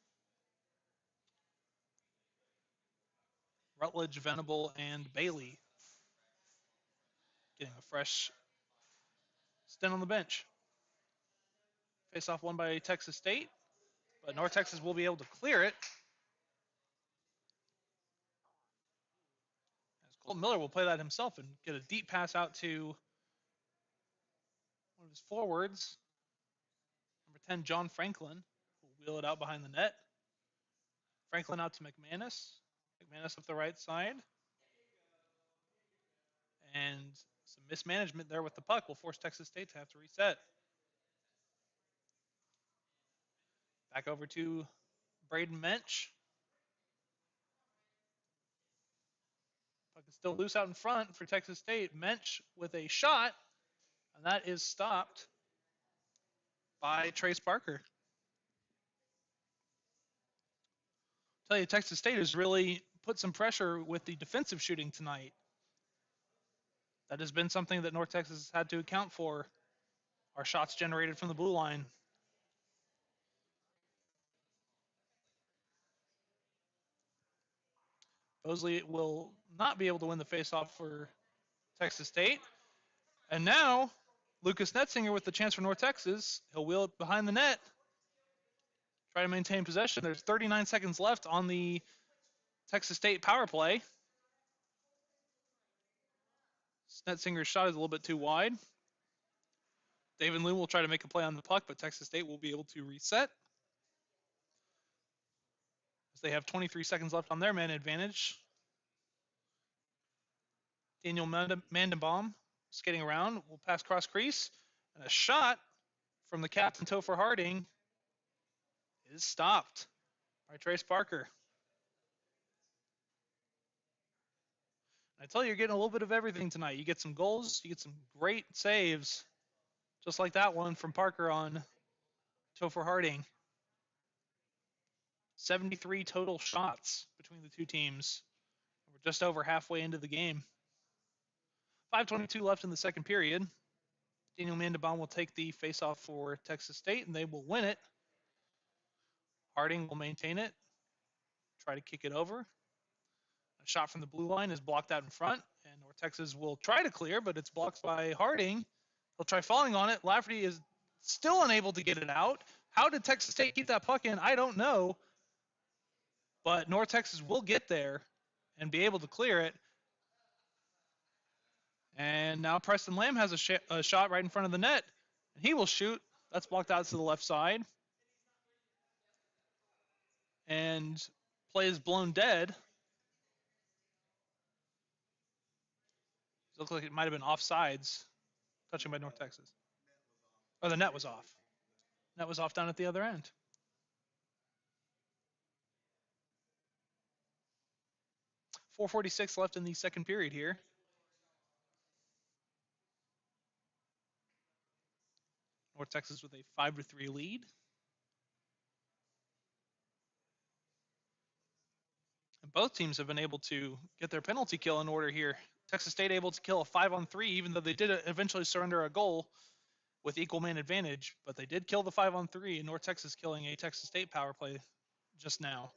Rutledge, Venable, and Bailey getting a fresh stint on the bench. Face-off won by Texas State, but North Texas will be able to clear it. As Colton Miller will play that himself and get a deep pass out to one of his forwards. Number 10, John Franklin, will wheel it out behind the net. Franklin out to McManus. McManus up the right side. And some mismanagement there with the puck will force Texas State to have to reset. Back over to Braden Mensch. Puck is still loose out in front for Texas State. Mensch with a shot, and that is stopped by Trace Parker. Tell you, Texas State has really put some pressure with the defensive shooting tonight. That has been something that North Texas has had to account for. Our shots generated from the blue line. Bosley will not be able to win the faceoff for Texas State. And now, Lucas Netzinger with the chance for North Texas. He'll wheel it behind the net. Try to maintain possession. There's 39 seconds left on the Texas State power play. Netzinger's shot is a little bit too wide. David Liu will try to make a play on the puck, but Texas State will be able to reset. As they have 23 seconds left on their man advantage. Daniel Mandenbaum skating around, will pass cross crease, and a shot from the captain Topher Harding is stopped by Trace Parker. I tell you, you're getting a little bit of everything tonight. You get some goals, you get some great saves, just like that one from Parker on Topher Harding. 73 total shots between the two teams. We're just over halfway into the game. 5:22 left in the second period. Daniel Mandenbaum will take the faceoff for Texas State, and they will win it. Harding will maintain it, try to kick it over. A shot from the blue line is blocked out in front, and North Texas will try to clear, but it's blocked by Harding. He'll try falling on it. Lafferty is still unable to get it out. How did Texas State keep that puck in? I don't know. But North Texas will get there and be able to clear it. And now Preston Lamb has a shot right in front of the net. And he will shoot. That's blocked out to the left side. And play is blown dead. It looks like it might have been offsides. Touching by North Texas. Oh, the net was off. Net was off down at the other end. .446 left in the second period here. North Texas with a 5-3 lead. And both teams have been able to get their penalty kill in order here. Texas State able to kill a 5-on-3, even though they did eventually surrender a goal with equal man advantage. But they did kill the 5-on-3, and North Texas killing a Texas State power play just now.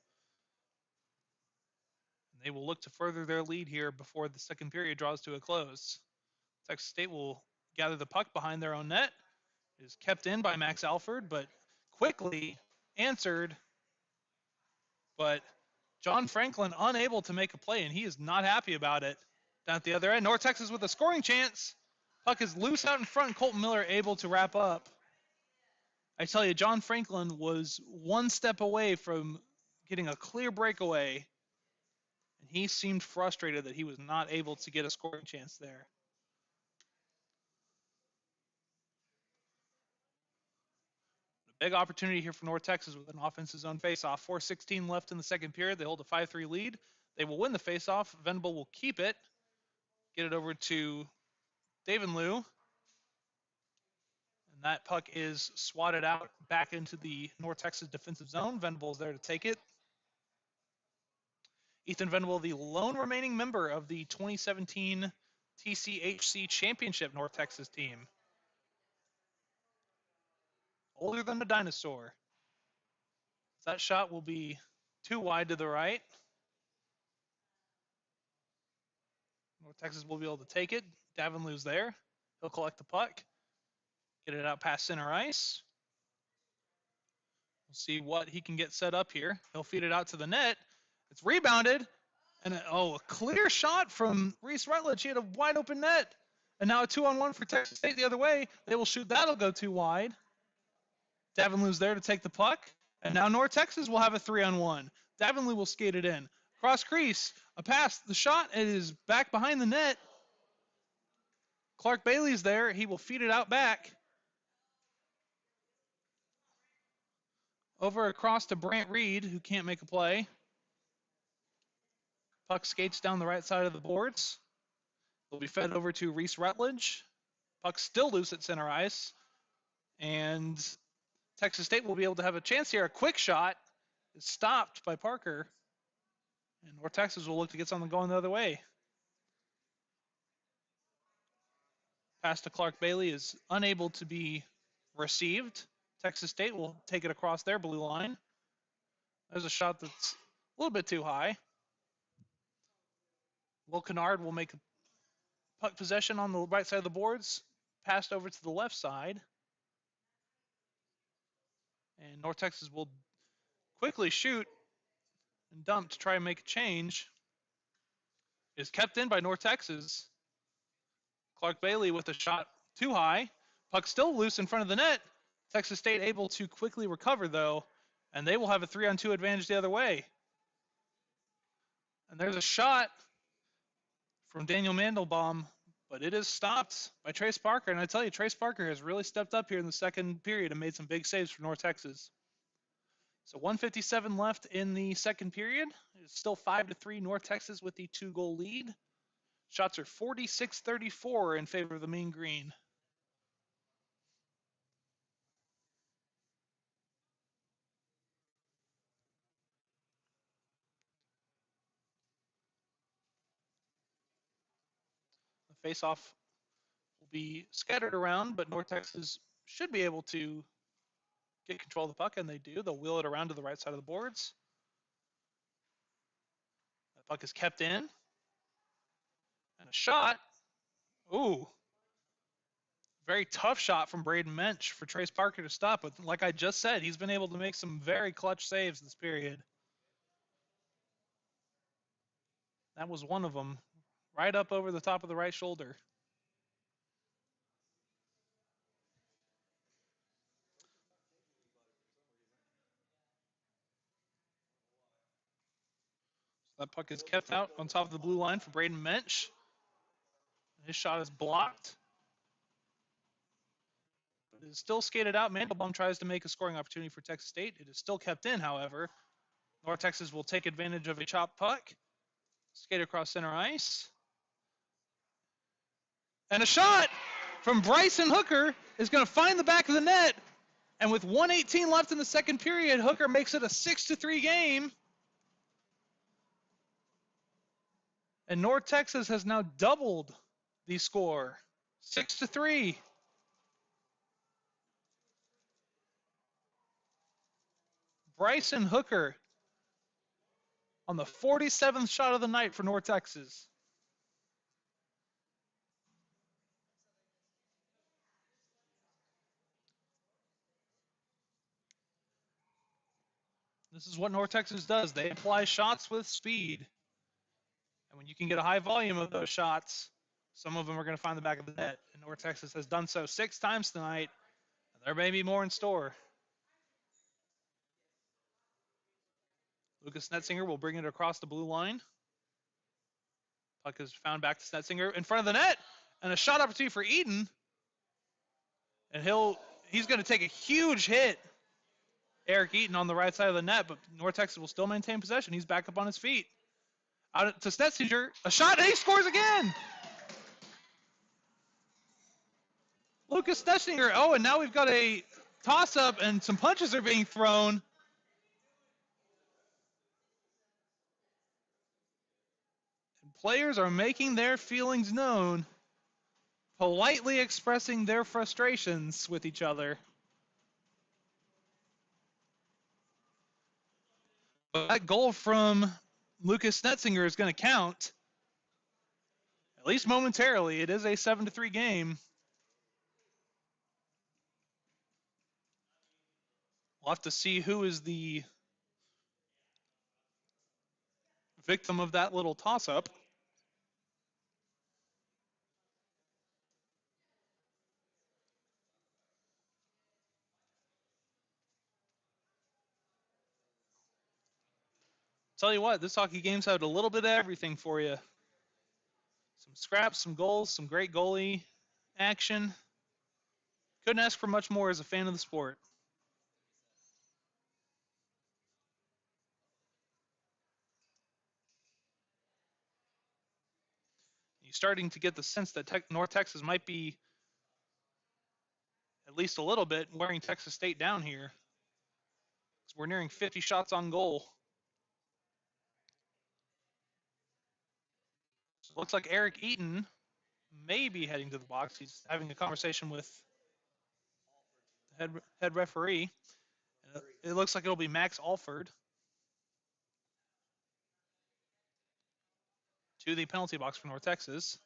And they will look to further their lead here before the second period draws to a close. Texas State will gather the puck behind their own net. It is kept in by Max Alford, but quickly answered. But John Franklin unable to make a play, and he is not happy about it. Down at the other end, North Texas with a scoring chance. Puck is loose out in front. Colton Miller able to wrap up. I tell you, John Franklin was one step away from getting a clear breakaway, and he seemed frustrated that he was not able to get a scoring chance there. A big opportunity here for North Texas with an offensive zone faceoff. 4:16 left in the second period. They hold a 5-3 lead. They will win the faceoff. Venable will keep it, get it over to David Liu. And that puck is swatted out back into the North Texas defensive zone. Venable is there to take it. Ethan Venable, the lone remaining member of the 2017 TCHC Championship North Texas team. Older than a dinosaur. That shot will be too wide to the right. North Texas will be able to take it. Davin Liu's there. He'll collect the puck. Get it out past center ice. We'll see what he can get set up here. He'll feed it out to the net. It's rebounded. And a clear shot from Reese Rutledge. He had a wide open net. And now a 2-on-1 for Texas State the other way. They will shoot. That'll go too wide. Davin Liu's there to take the puck. And now North Texas will have a 3-on-1. Davin Liu will skate it in. Cross crease. A pass. The shot is back behind the net. Clark Bailey's there. He will feed it out back. Over across to Brant Reed, who can't make a play. Puck skates down the right side of the boards. It'll be fed over to Reese Rutledge. Puck still loose at center ice. And Texas State will be able to have a chance here. A quick shot is stopped by Parker. And North Texas will look to get something going the other way. Pass to Clark Bailey is unable to be received. Texas State will take it across their blue line. There's a shot that's a little bit too high. Will Kennard will make puck possession on the right side of the boards, passed over to the left side. And North Texas will quickly shoot and dump to try and make a change. It is kept in by North Texas. Clark Bailey with a shot too high. Puck still loose in front of the net. Texas State able to quickly recover, though, and they will have a 3-on-2 advantage the other way. And there's a shot from Daniel Mandelbaum, but it is stopped by Trace Parker. And I tell you, Trace Parker has really stepped up here in the second period and made some big saves for North Texas. So 1:57 left in the second period. It's still 5-3 North Texas with the 2-goal lead. Shots are 46-34 in favor of the Mean Green. The faceoff will be scattered around, but North Texas should be able to get control of the puck, and they do. They'll wheel it around to the right side of the boards. The puck is kept in. And a shot. Ooh. Very tough shot from Braden Mensch for Trace Parker to stop. But like I just said, he's been able to make some very clutch saves this period. That was one of them. Right up over the top of the right shoulder. That puck is kept out on top of the blue line for Braden Mensch. His shot is blocked. But it is still skated out. Mandelbaum tries to make a scoring opportunity for Texas State. It is still kept in, however. North Texas will take advantage of a chopped puck. Skate across center ice. And a shot from Bryson Hooker is going to find the back of the net. And with 1:18 left in the second period, Hooker makes it a 6-3 game. And North Texas has now doubled the score, 6-3. Bryson Hooker on the 47th shot of the night for North Texas. This is what North Texas does. They apply shots with speed. And when you can get a high volume of those shots, some of them are going to find the back of the net. And North Texas has done so 6 times tonight. And there may be more in store. Lucas Netzinger will bring it across the blue line. Puck is found back to Snetzinger in front of the net, and a shot opportunity for Eden. And he's going to take a huge hit, Eric Eaton, on the right side of the net, but North Texas will still maintain possession. He's back up on his feet. Out to Snetzinger, a shot, and he scores again. Lucas Snetzinger. Oh, and now we've got a toss-up, and some punches are being thrown. And players are making their feelings known, politely expressing their frustrations with each other. But that goal from Lucas Snetzinger is going to count, at least momentarily. It is a 7-3 game. We'll have to see who is the victim of that little toss-up. Tell you what, this hockey game's had a little bit of everything for you. Some scraps, some goals, some great goalie action. Couldn't ask for much more as a fan of the sport. You're starting to get the sense that North Texas might be, at least a little bit, wearing Texas State down here. So we're nearing 50 shots on goal. So it looks like Eric Eaton may be heading to the box. He's having a conversation with the head referee. It looks like it'll be Max Alford to the penalty box for North Texas.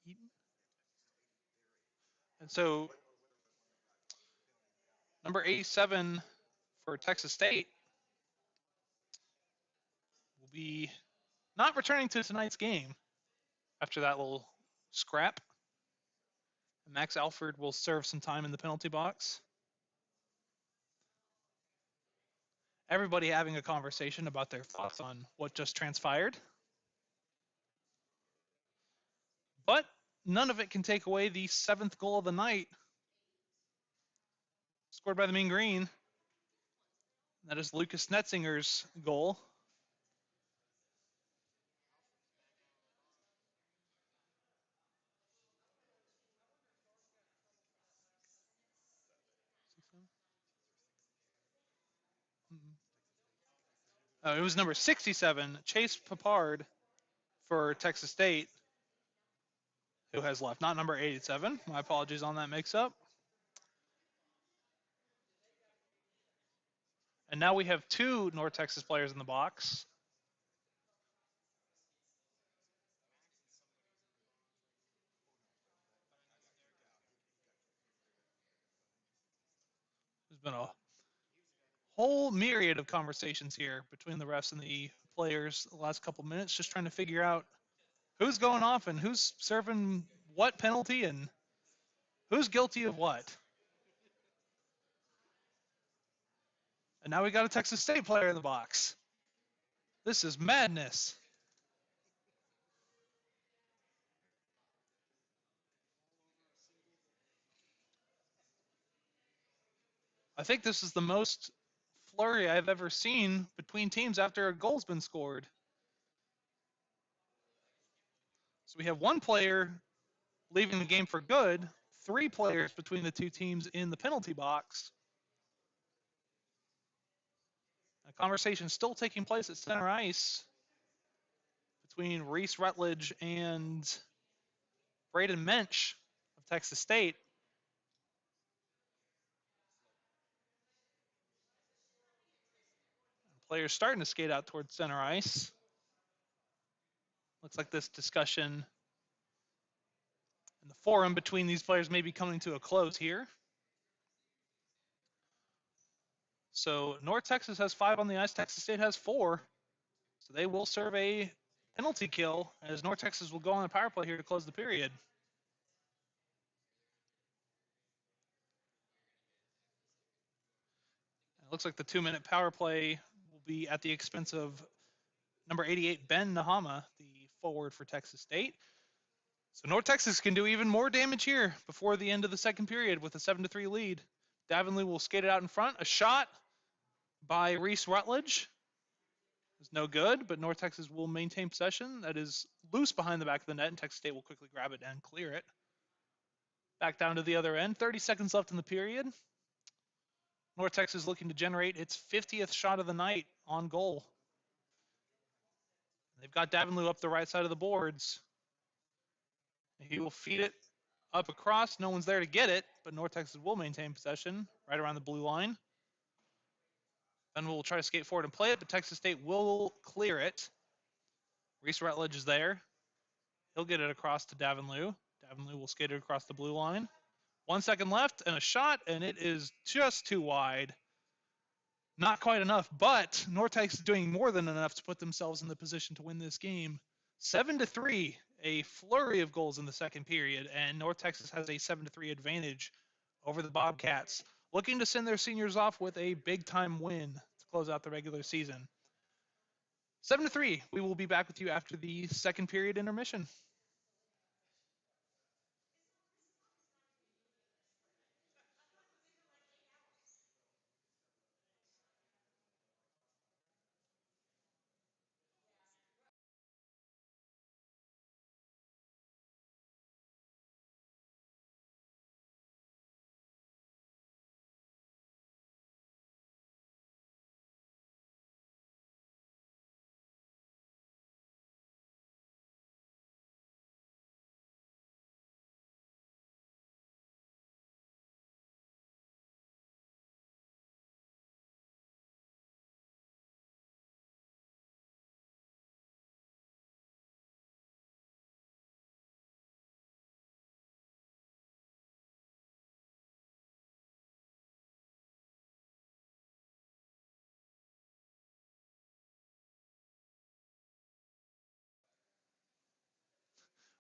Eaton? And so number 87 for Texas State will be not returning to tonight's game after that little scrap. Max Alford will serve some time in the penalty box. Everybody having a conversation about their thoughts on what just transpired. But none of it can take away the 7th goal of the night, scored by the Mean Green. That is Lucas Netzinger's goal. It was number 67, Chase Papard for Texas State, who has left. Not number 87. My apologies on that mix-up. And now we have 2 North Texas players in the box. There's been a whole myriad of conversations here between the refs and the players the last couple minutes, just trying to figure out who's going off and who's serving what penalty and who's guilty of what. And now we got a Texas State player in the box. This is madness. I think this is the most flurry I've ever seen between teams after a goal's been scored. So we have 1 player leaving the game for good, 3 players between the 2 teams in the penalty box. A conversation still taking place at center ice between Reese Rutledge and Braden Mensch of Texas State. Players starting to skate out towards center ice. Looks like this discussion in the forum between these players may be coming to a close here. So North Texas has 5 on the ice. Texas State has 4. So they will serve a penalty kill as North Texas will go on a power play here to close the period. It looks like the 2-minute power play will be at the expense of number 88, Ben Nahama, the forward for Texas State. So North Texas can do even more damage here before the end of the second period with a 7-3 lead. Davenley will skate it out in front. A shot by Reese Rutledge is no good, but North Texas will maintain possession. That is loose behind the back of the net, and Texas State will quickly grab it and clear it. Back down to the other end. 30 seconds left in the period. North Texas looking to generate its 50th shot of the night on goal. They've got Davenley up the right side of the boards. He will feed it up across. No one's there to get it, but North Texas will maintain possession right around the blue line. Then we'll try to skate forward and play it, but Texas State will clear it. Reese Rutledge is there. He'll get it across to Davenley. Davenley will skate it across the blue line. 1 second left and a shot, and it is just too wide. Not quite enough, but North Texas is doing more than enough to put themselves in the position to win this game. 7-3, a flurry of goals in the second period, and North Texas has a 7-3 advantage over the Bobcats, looking to send their seniors off with a big-time win to close out the regular season. 7-3. We will be back with you after the second period intermission.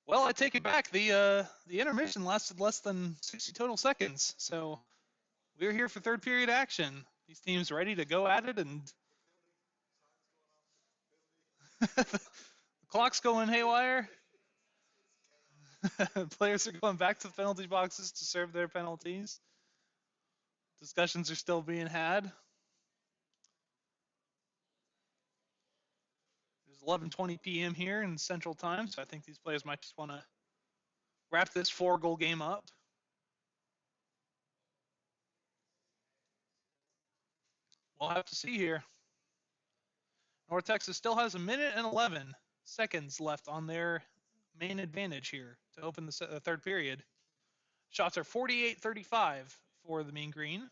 Well, I take it back. The intermission lasted less than 60 total seconds, so we're here for third period action. These teams ready to go at it, and the clock's going haywire. Players are going back to the penalty boxes to serve their penalties. Discussions are still being had. It's 11:20 p.m. here in Central Time, so I think these players might just want to wrap this 4-goal game up. We'll have to see here. North Texas still has 1:11 seconds left on their main advantage here to open the third period. Shots are 48-35 for the Mean Green.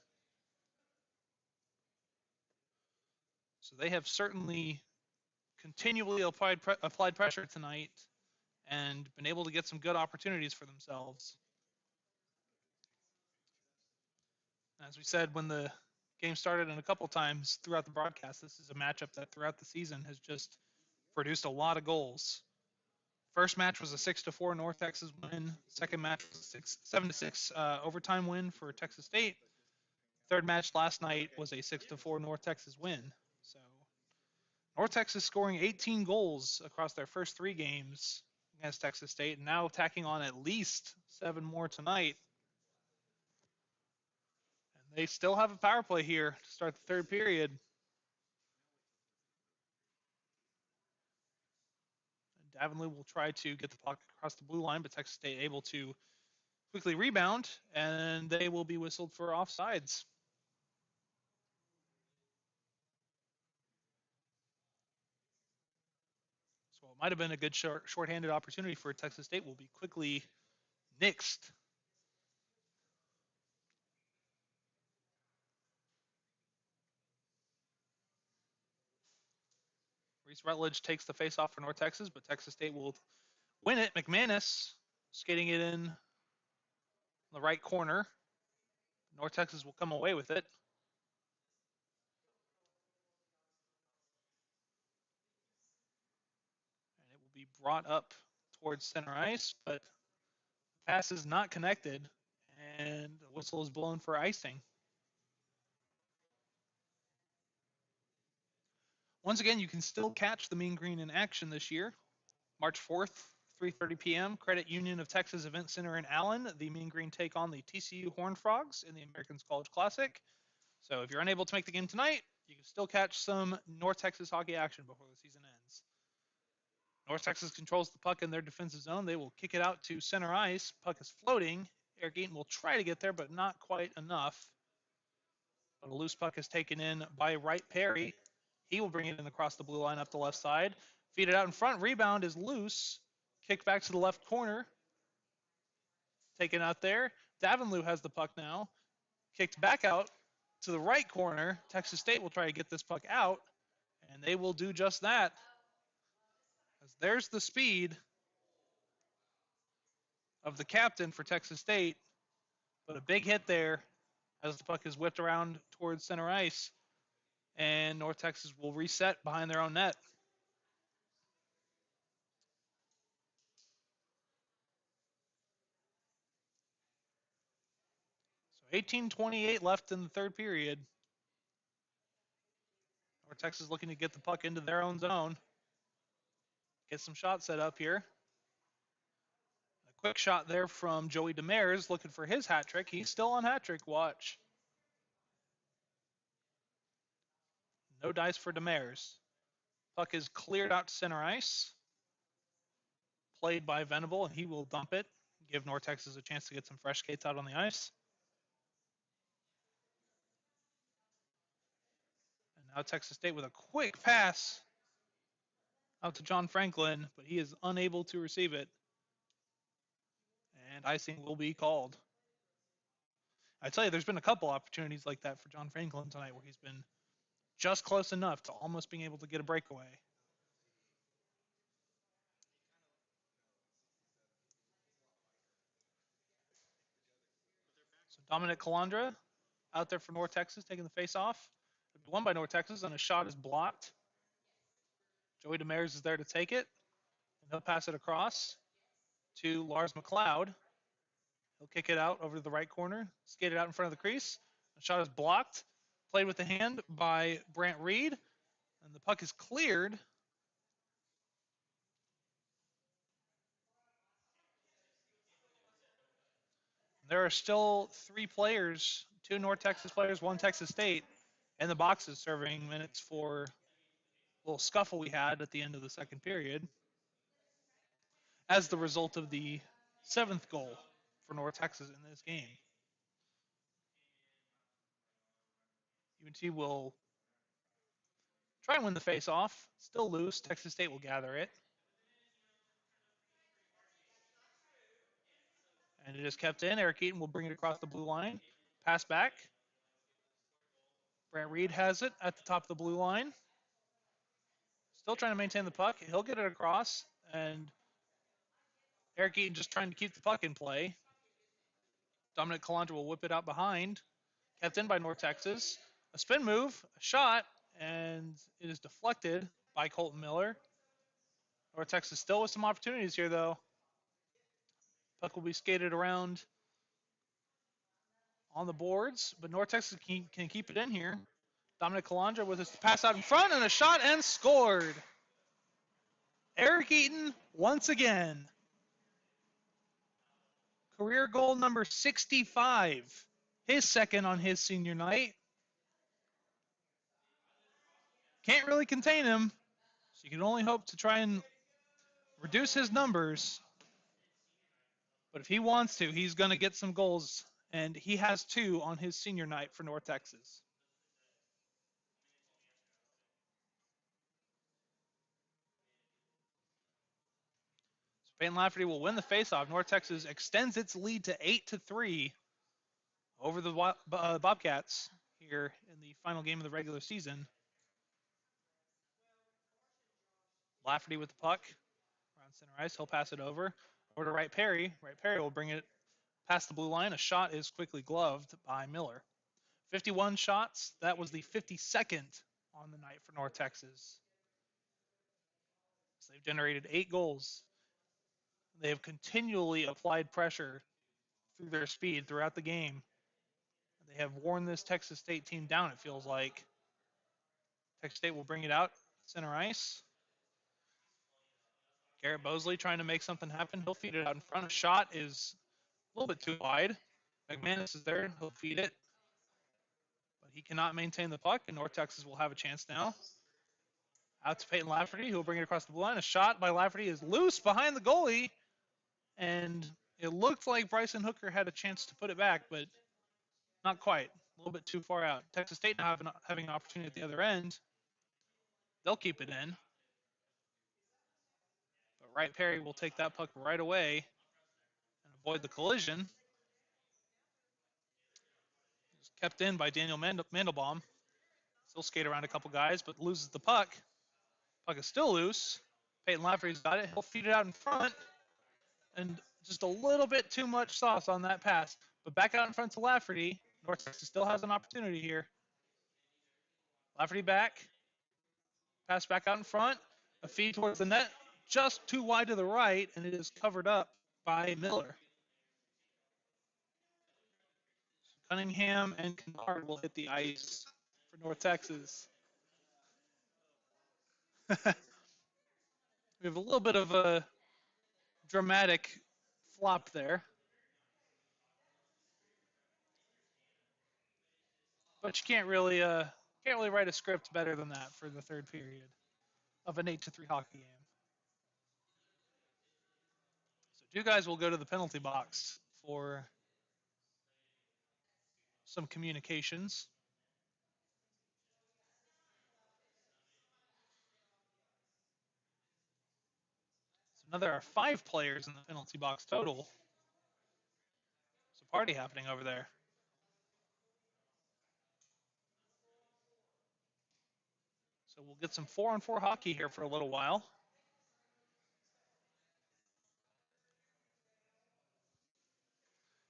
So they have certainly continually applied pressure tonight and been able to get some good opportunities for themselves. As we said when the game started and a couple times throughout the broadcast, this is a matchup that throughout the season has just produced a lot of goals. First match was a 6-4 North Texas win. Second match was a 7-6 overtime win for Texas State. Third match last night was a 6-4 North Texas win. So North Texas scoring 18 goals across their first 3 games against Texas State, and now tacking on at least 7 more tonight. And they still have a power play here to start the third period. Davenley will try to get the puck across the blue line, but Texas State able to quickly rebound, and they will be whistled for offsides. So it might have been a good shorthanded opportunity for Texas State. Will be quickly nixed. Reese Rutledge takes the face-off for North Texas, but Texas State will win it. McManus skating it in the right corner. North Texas will come away with it. brought up towards center ice, but pass is not connected, and the whistle is blown for icing. Once again, you can still catch the Mean Green in action this year. March 4th, 3:30 p.m. Credit Union of Texas Event Center in Allen. The Mean Green take on the TCU Horned Frogs in the Americans College Classic. So if you're unable to make the game tonight, you can still catch some North Texas hockey action before the season ends. North Texas controls the puck in their defensive zone. They will kick it out to center ice. Puck is floating. Eric Eaton will try to get there, but not quite enough. But a loose puck is taken in by Wright Perry. He will bring it in across the blue line up the left side. Feed it out in front. Rebound is loose. Kick back to the left corner. Taken out there. Davenlew has the puck now. Kicked back out to the right corner. Texas State will try to get this puck out, and they will do just that. As there's the speed of the captain for Texas State, but a big hit there as the puck is whipped around towards center ice, and North Texas will reset behind their own net. So 18:28 left in the third period. North Texas looking to get the puck into their own zone. Get some shots set up here. A quick shot there from Joey Demers looking for his hat trick. He's still on hat trick watch. No dice for Demers. Puck is cleared out to center ice. Played by Venable, and he will dump it. Give North Texas a chance to get some fresh skates out on the ice. And now Texas State with a quick pass out to John Franklin, but he is unable to receive it. And icing will be called. I tell you, there's been a couple opportunities like that for John Franklin tonight where he's been just close enough to almost being able to get a breakaway. So Dominic Calandra out there for North Texas taking the face off. Won by North Texas, and a shot is blocked. Joey Demers is there to take it, and he'll pass it across to Lars McLeod. He'll kick it out over to the right corner, skate it out in front of the crease. The shot is blocked, played with the hand by Brant Reed, and the puck is cleared. There are still three players, two North Texas players, one Texas State, in the boxes serving minutes for a little scuffle we had at the end of the second period as the result of the seventh goal for North Texas in this game. UNT will try and win the face-off. Still loose. Texas State will gather it. And it is kept in. Eric Eaton will bring it across the blue line. Pass back. Brant Reed has it at the top of the blue line. Still trying to maintain the puck. He'll get it across. And Eric Eaton just trying to keep the puck in play. Dominic Calandra will whip it out behind. Kept in by North Texas. A spin move, a shot, and it is deflected by Colton Miller. North Texas still with some opportunities here, though. Puck will be skated around on the boards, but North Texas can keep it in here. Dominic Calandra with his pass out in front and a shot and scored. Eric Eaton once again. Career goal number 65. His second on his senior night. Can't really contain him, so you can only hope to try and reduce his numbers. But if he wants to, he's going to get some goals, and he has two on his senior night for North Texas. Peyton Lafferty will win the faceoff. North Texas extends its lead to 8-3 over the Bobcats here in the final game of the regular season. Lafferty with the puck around center ice. He'll pass it over to Wright Perry. Wright Perry will bring it past the blue line. A shot is quickly gloved by Miller. 51 shots. That was the 52nd on the night for North Texas. They've generated 8 goals. They have continually applied pressure through their speed throughout the game. They have worn this Texas State team down, it feels like. Texas State will bring it out center ice. Garrett Bosley trying to make something happen. He'll feed it out in front. A shot is a little bit too wide. McManus is there. He'll feed it. But he cannot maintain the puck, and North Texas will have a chance now. Out to Peyton Lafferty, who will bring it across the blue line. A shot by Lafferty is loose behind the goalie, and it looked like Bryson Hooker had a chance to put it back, but not quite. A little bit too far out. Texas State now having an opportunity at the other end. They'll keep it in. But Wright Perry will take that puck right away and avoid the collision. It's kept in by Daniel Mandelbaum. Still skate around a couple guys, but loses the puck. Puck is still loose. Peyton Lafferty's got it. He'll feed it out in front. And just a little bit too much sauce on that pass. But back out in front to Lafferty. North Texas still has an opportunity here. Lafferty back. Pass back out in front. A feed towards the net. Just too wide to the right, and it is covered up by Miller. Cunningham and Kennard will hit the ice for North Texas. We have a little bit of a dramatic flop there. But you can't really write a script better than that for the third period of an 8-3 hockey game. So two guys will go to the penalty box for some communications. So now there are 5 players in the penalty box total. There's a party happening over there. So we'll get some 4-on-4 hockey here for a little while.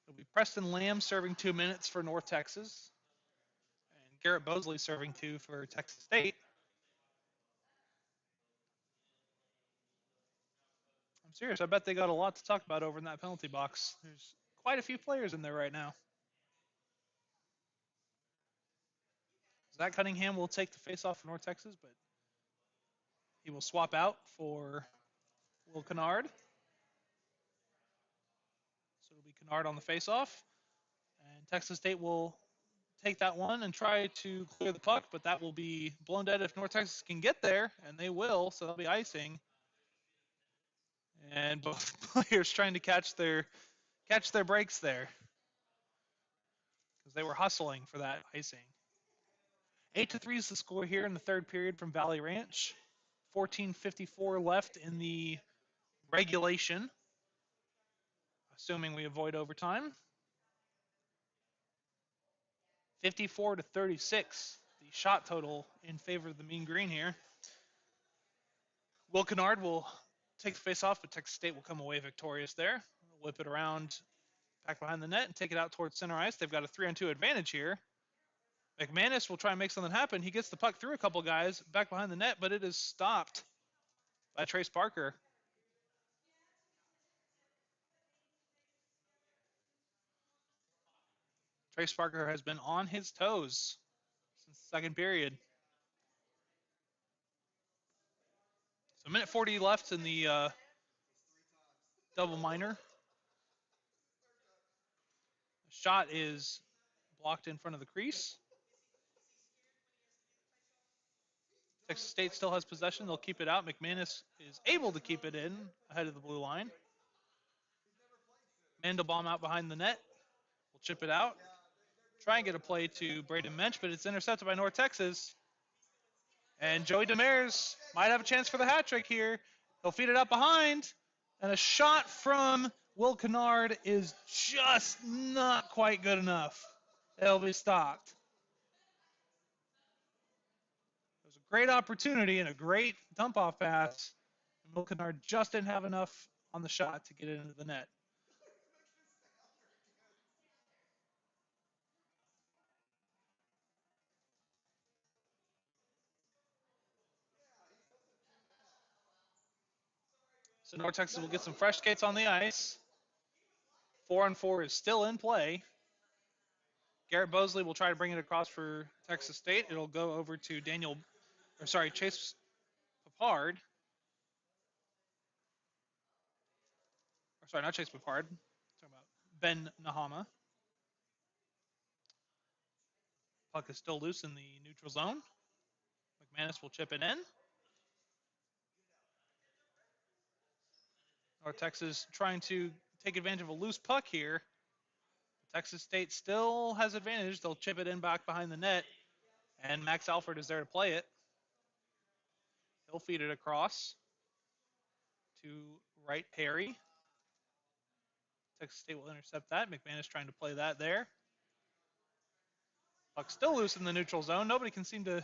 It'll be Preston Lamb serving 2 minutes for North Texas, and Garrett Bosley serving 2 for Texas State. I'm serious. I bet they got a lot to talk about over in that penalty box. There's quite a few players in there right now. Zach Cunningham will take the face-off for North Texas, but he will swap out for Will Kennard. So it'll be Kennard on the face-off. And Texas State will take that one and try to clear the puck, but that will be blown dead if North Texas can get there, and they will, so that'll be icing. And both players trying to catch their breaks there because they were hustling for that icing. 8-3 is the score here in the third period from Valley Ranch. 14:54 left in the regulation, assuming we avoid overtime. 54-36, the shot total in favor of the Mean Green here. Will Kennard will take the face off, but Texas State will come away victorious there. Whip it around back behind the net and take it out towards center ice. They've got a 3-on-2 advantage here. McManus will try and make something happen. He gets the puck through a couple guys back behind the net, but it is stopped by Trace Parker. Trace Parker has been on his toes since the second period. So minute 40 left in the double minor. The shot is blocked in front of the crease. Texas State still has possession. They'll keep it out. McManus is able to keep it in ahead of the blue line. Mandelbaum out behind the net. We'll chip it out. Try and get a play to Braden Mensch, but it's intercepted by North Texas. And Joey Demers might have a chance for the hat trick here. He'll feed it up behind. And a shot from Will Kennard is just not quite good enough. It'll be stopped. It was a great opportunity and a great dump-off pass. And Will Kennard just didn't have enough on the shot to get it into the net. So North Texas will get some fresh skates on the ice. 4-on-4 is still in play. Garrett Bosley will try to bring it across for Texas State. It'll go over to Chase Papard. Sorry, not Chase Papard. I'm talking about Ben Nahama. Puck is still loose in the neutral zone. McManus will chip it in. North Texas trying to take advantage of a loose puck here. Texas State still has advantage. They'll chip it in back behind the net, and Max Alford is there to play it. He'll feed it across to Wright Perry. Texas State will intercept that. McManus trying to play that there. Puck still loose in the neutral zone. Nobody can seem to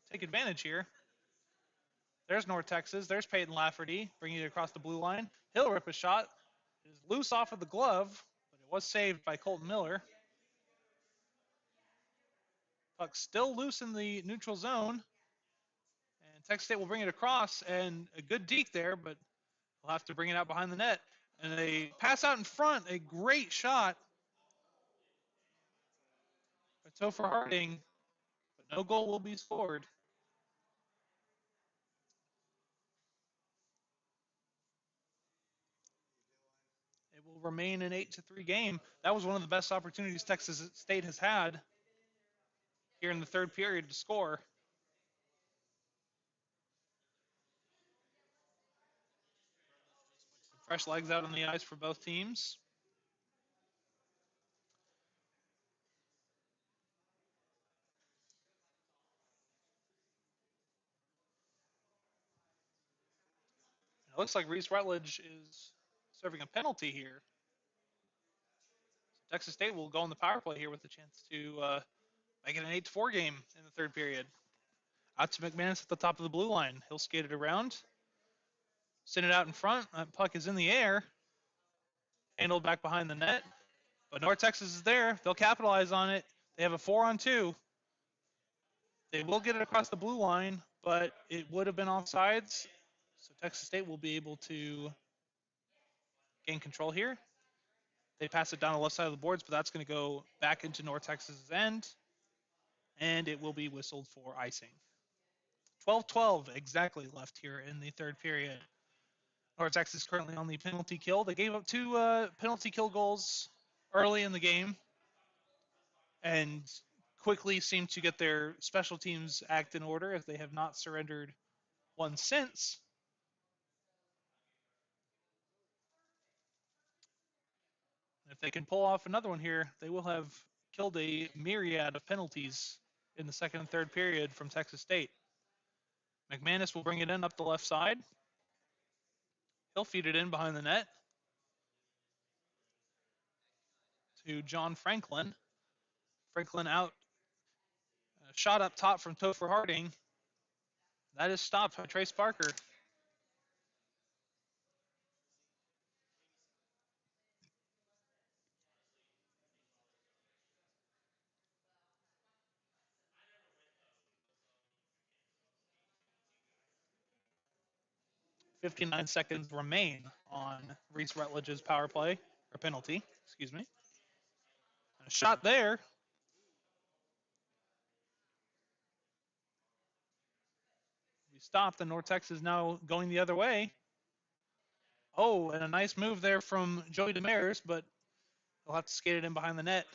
take advantage here. There's North Texas. There's Peyton Lafferty bringing it across the blue line. He'll rip a shot. It is loose off of the glove, but it was saved by Colton Miller. Puck still loose in the neutral zone. And Texas State will bring it across, and a good deke there, but they'll have to bring it out behind the net. And they pass out in front. A great shot by Topher Harding, but no goal will be scored. It will remain an 8-3 game. That was one of the best opportunities Texas State has had here in the third period to score. Fresh legs out on the ice for both teams. It looks like Reese Rutledge is serving a penalty here. Texas State will go on the power play here with a chance to make it an 8-4 game in the third period. Out to McManus at the top of the blue line. He'll skate it around. Send it out in front. That puck is in the air. Handled back behind the net. But North Texas is there. They'll capitalize on it. They have a 4-on-2. They will get it across the blue line, but it would have been offsides. So Texas State will be able to gain control here. They pass it down the left side of the boards, but that's going to go back into North Texas's end, and it will be whistled for icing. 12-12 exactly left here in the third period. North Texas currently on the penalty kill. They gave up two penalty kill goals early in the game and quickly seemed to get their special teams act in order as they have not surrendered one since. If they can pull off another one here, they will have killed a myriad of penalties in the second and third period from Texas State. McManus will bring it in up the left side. He'll feed it in behind the net to John Franklin. Franklin out. Shot up top from Topher Harding. That is stopped by Trace Parker. .59 seconds remain on Reese Rutledge's power play, or penalty, excuse me. A shot there. We stopped, and North Texas now going the other way. Oh, and a nice move there from Joey Demers, but he'll have to skate it in behind the net.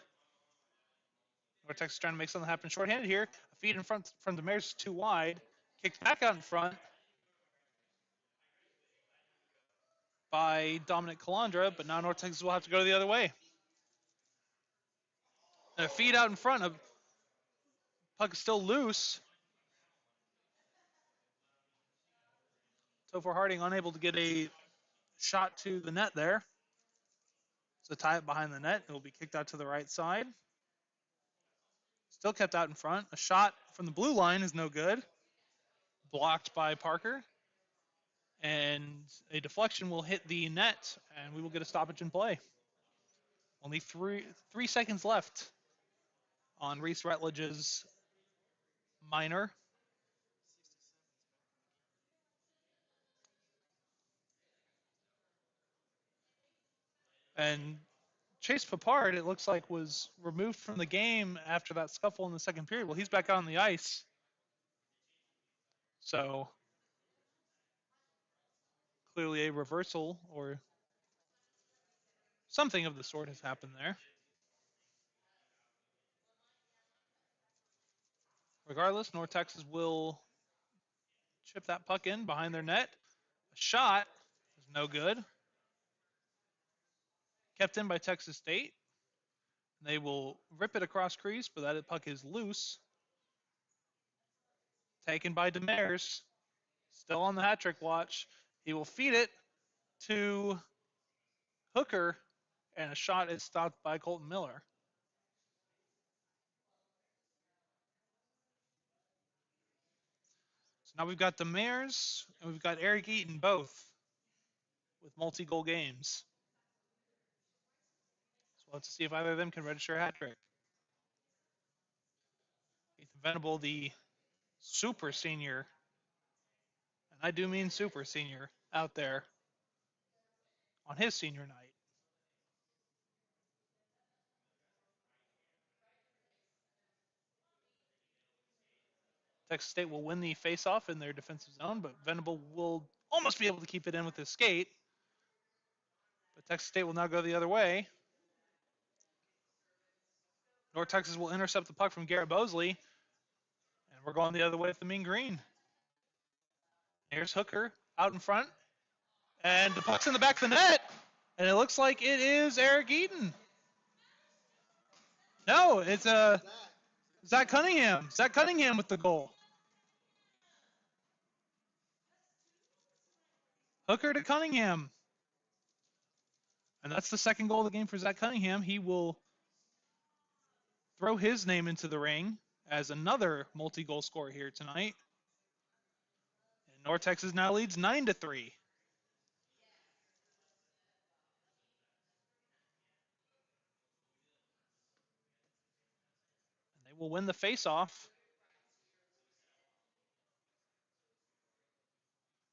North Texas trying to make something happen shorthanded here. A feed in front from Demers is too wide. Kicked back out in front by Dominic Calandra, but now North Texas will have to go the other way. And a feed out in front of puck is still loose. Topher Harding unable to get a shot to the net there. So tie it behind the net. It will be kicked out to the right side. Still kept out in front. A shot from the blue line is no good. Blocked by Parker. And a deflection will hit the net, and we will get a stoppage in play. Only three seconds left on Reese Rutledge's minor. And Chase Papard, it looks like, was removed from the game after that scuffle in the second period. Well, he's back out on the ice. So clearly a reversal or something of the sort has happened there. Regardless, North Texas will chip that puck in behind their net. A shot is no good. Kept in by Texas State. They will rip it across crease, but that puck is loose. Taken by Demers. Still on the hat trick watch. He will feed it to Hooker, and a shot is stopped by Colton Miller. So now we've got Demers and we've got Eric Eaton both with multi-goal games. So we'll have to see if either of them can register a hat trick. Ethan Venable, the super senior, and I do mean super senior, out there on his senior night. Texas State will win the faceoff in their defensive zone, but Venable will almost be able to keep it in with his skate. But Texas State will now go the other way. North Texas will intercept the puck from Garrett Bosley, and we're going the other way with the Mean Green. Here's Hooker out in front, and the puck's in the back of the net, and it looks like it is Eric Eaton. No, it's Zach Cunningham. Zach Cunningham with the goal. Hooker to Cunningham. And that's the second goal of the game for Zach Cunningham. He will throw his name into the ring as another multi-goal scorer here tonight. And North Texas now leads 9-3. And they will win the face-off.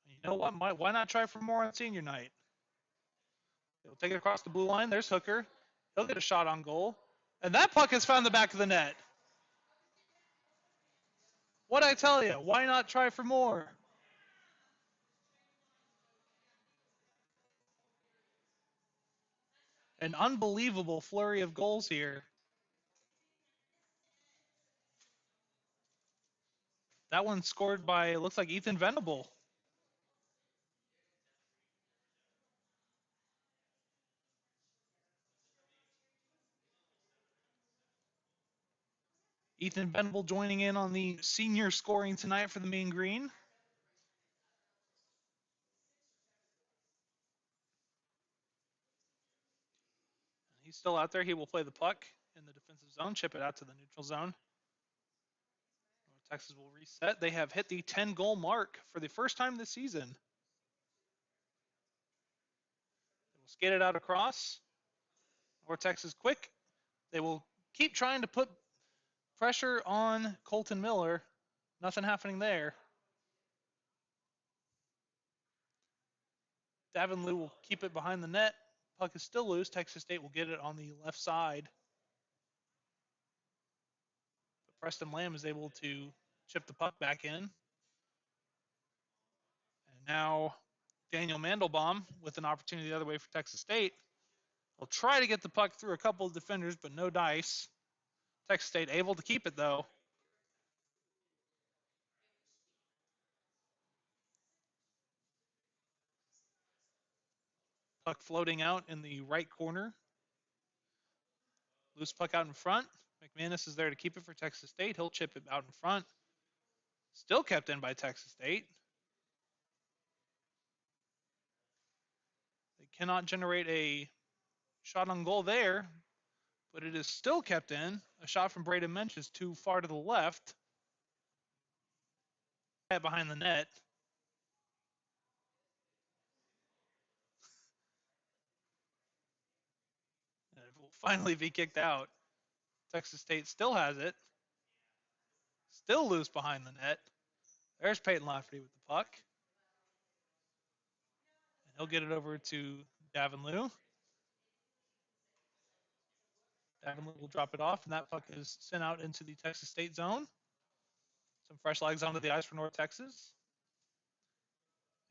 You know what? Why not try for more on senior night? He'll take it across the blue line. There's Hooker. He'll get a shot on goal. And that puck has found the back of the net. What'd I tell you? Why not try for more? An unbelievable flurry of goals here. That one scored by, it looks like, Ethan Venable. Ethan Venable joining in on the senior scoring tonight for the Mean Green. He's still out there. He will play the puck in the defensive zone, chip it out to the neutral zone. North Texas will reset. They have hit the 10-goal mark for the first time this season. They will skate it out across. North Texas quick. They will keep trying to put pressure on Colton Miller. Nothing happening there. Davin Liu will keep it behind the net. Puck is still loose. Texas State will get it on the left side. But Preston Lamb is able to chip the puck back in. And now Daniel Mandelbaum with an opportunity the other way for Texas State. Will try to get the puck through a couple of defenders, but no dice. Texas State able to keep it, though. Puck floating out in the right corner. Loose puck out in front. McManus is there to keep it for Texas State. He'll chip it out in front. Still kept in by Texas State. They cannot generate a shot on goal there, but it is still kept in. A shot from Braden Mensch is too far to the left. Behind the net. And it will finally be kicked out. Texas State still has it. Still loose behind the net. There's Peyton Lafferty with the puck. And he'll get it over to Davin Liu. Davenport will drop it off, and that puck is sent out into the Texas State zone. Some fresh legs onto the ice for North Texas.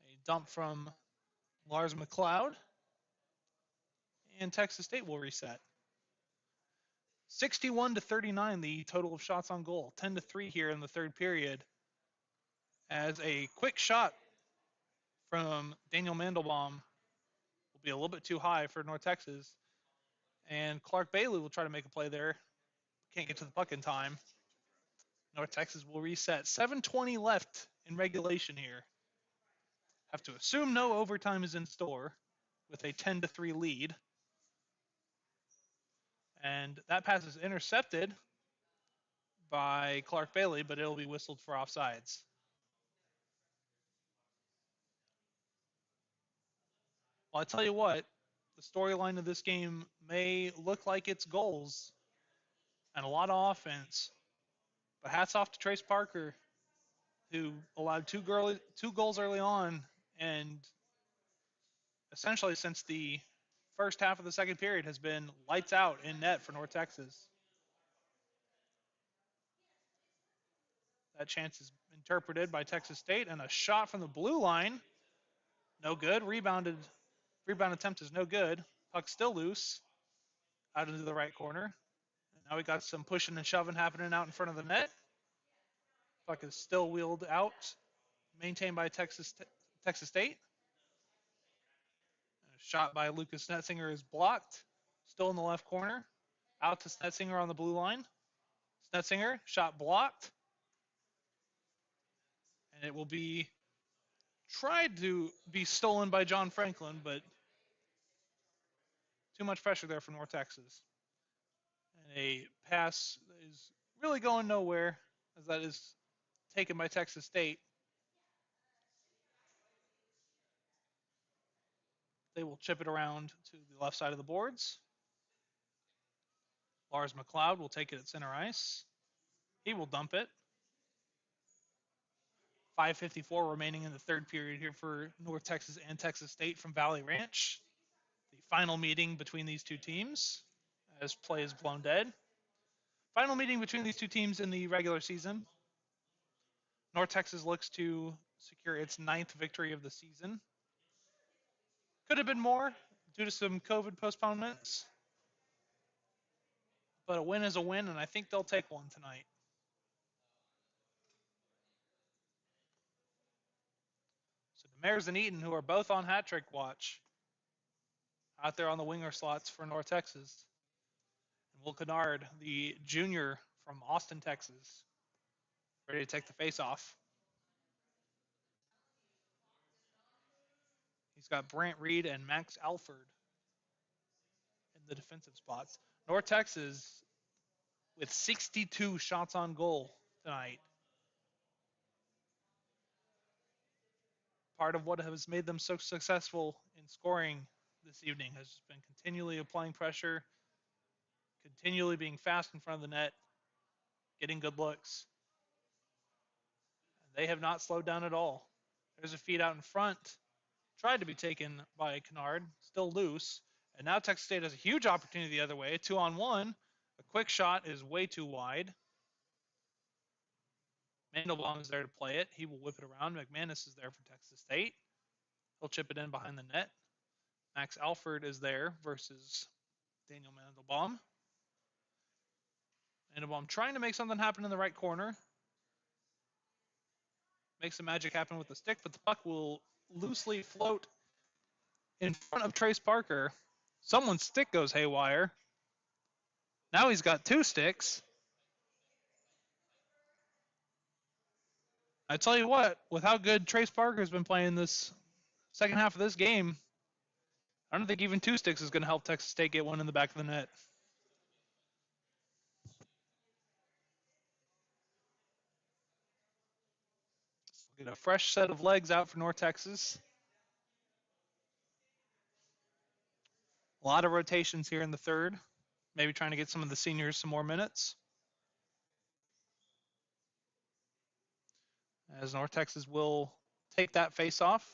A dump from Lars McLeod, and Texas State will reset. 61-39, the total of shots on goal. 10-3 here in the third period. As a quick shot from Daniel Mandelbaum will be a little bit too high for North Texas. And Clark Bailey will try to make a play there. Can't get to the puck in time. North Texas will reset. 7:20 left in regulation here. Have to assume no overtime is in store with a 10-3 lead. And that pass is intercepted by Clark Bailey, but it'll be whistled for offsides. Well, I tell you what, the storyline of this game may look like it's goals and a lot of offense, but hats off to Trace Parker, who allowed two goals early on, and essentially since the first half of the second period has been lights out in net for North Texas. That chance is interpreted by Texas State, and a shot from the blue line, no good. Rebound attempt is no good. Puck still loose, out into the right corner. And now we got some pushing and shoving happening out in front of the net. Puck is still wheeled out, maintained by Texas State. A shot by Lucas Snetzinger is blocked, still in the left corner. Out to Snetzinger on the blue line. Snetzinger, shot blocked. And it will be tried to be stolen by John Franklin, but too much pressure there for North Texas. And a pass is really going nowhere, as that is taken by Texas State. They will chip it around to the left side of the boards. Lars McLeod will take it at center ice. He will dump it. 5:54 remaining in the third period here for North Texas and Texas State from Valley Ranch. The final meeting between these two teams as play is blown dead. Final meeting between these two teams in the regular season. North Texas looks to secure its 9th victory of the season. Could have been more due to some COVID postponements, but a win is a win, and I think they'll take one tonight. So Demers and Eaton, who are both on hat trick watch, out there on the winger slots for North Texas. And Will Kennard, the junior from Austin, Texas, ready to take the face off. He's got Brant Reed and Max Alford in the defensive spots. North Texas with 62 shots on goal tonight. Part of what has made them so successful in scoring this evening has been continually applying pressure, continually being fast in front of the net, getting good looks. And they have not slowed down at all. There's a feed out in front, tried to be taken by Kennard, still loose. And now Texas State has a huge opportunity the other way, 2-on-1. A quick shot is way too wide. Mandelbaum is there to play it. He will whip it around. McManus is there for Texas State. He'll chip it in behind the net. Max Alford is there versus Daniel Mandelbaum. Mandelbaum trying to make something happen in the right corner. Makes the magic happen with the stick, but the puck will loosely float in front of Trace Parker. Someone's stick goes haywire. Now he's got two sticks. I tell you what, with how good Trace Parker's been playing this second half of this game, I don't think even two sticks is going to help Texas State get one in the back of the net. Get a fresh set of legs out for North Texas. A lot of rotations here in the third. Maybe trying to get some of the seniors some more minutes. As North Texas will take that face off.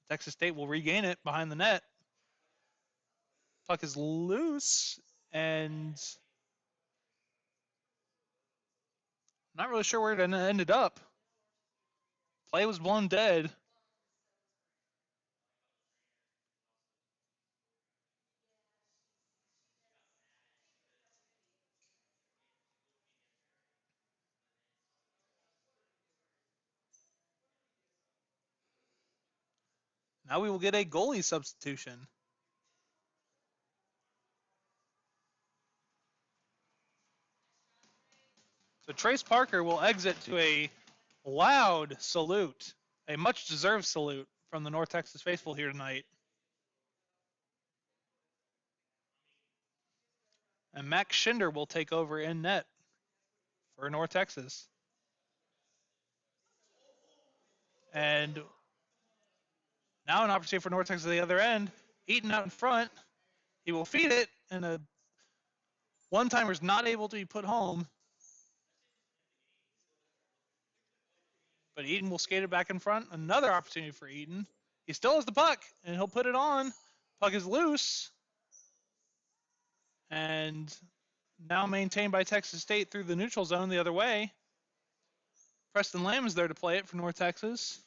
Texas State will regain it behind the net. Puck is loose, and not really sure where it ended up. Play was blown dead. Now we will get a goalie substitution. So Trace Parker will exit to a loud salute, a much deserved salute from the North Texas faithful here tonight. And Max Schinder will take over in net for North Texas. And now an opportunity for North Texas at the other end. Eaton out in front. He will feed it, and a one-timer's not able to be put home. But Eaton will skate it back in front. Another opportunity for Eaton. He still has the puck, and he'll put it on. Puck is loose. And now maintained by Texas State through the neutral zone the other way. Preston Lamb is there to play it for North Texas,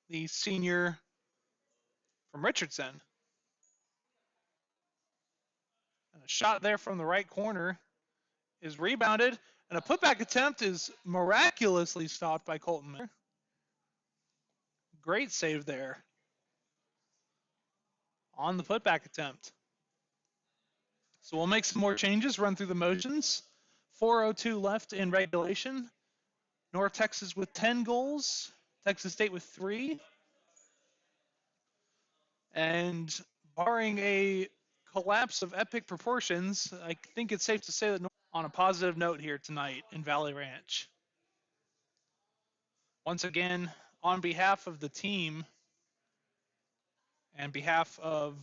the senior from Richardson. And a shot there from the right corner is rebounded, and a putback attempt is miraculously stopped by Colton Miller. Great save there on the putback attempt. So we'll make some more changes, run through the motions. 4:02 left in regulation. North Texas with 10 goals, Texas State with 3. And barring a collapse of epic proportions, I think it's safe to say that on a positive note here tonight in Valley Ranch. Once again, on behalf of the team and behalf of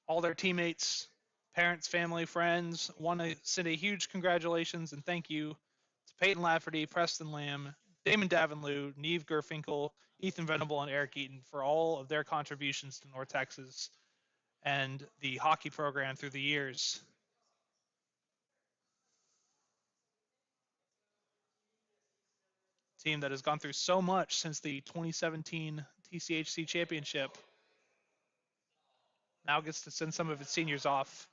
all their teammates, parents, family, friends, want to send a huge congratulations and thank you to Peyton Lafferty, Preston Lamb, Damon Davenlew, Neve Gerfinkel, Ethan Venable, and Eric Eaton for all of their contributions to North Texas and the hockey program through the years. Team that has gone through so much since the 2017 TCHC championship now gets to send some of its seniors off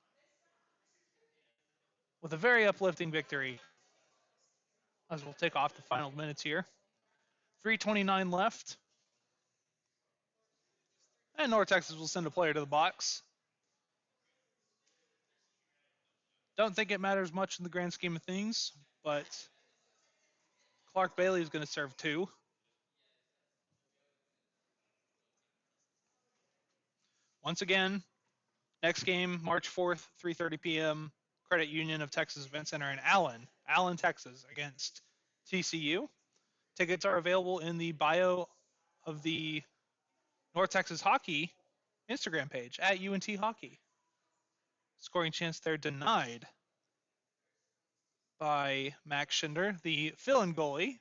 with a very uplifting victory. As we'll take off the final minutes here. 3:29 left. And North Texas will send a player to the box. Don't think it matters much in the grand scheme of things, but Clark Bailey is going to serve 2. Once again, next game, March 4th, 3:30 p.m., Credit Union of Texas Event Center in Allen, Texas, against TCU. Tickets are available in the bio of the North Texas Hockey Instagram page at UNT Hockey. Scoring chance there denied by Max Schinder, the fill-in goalie,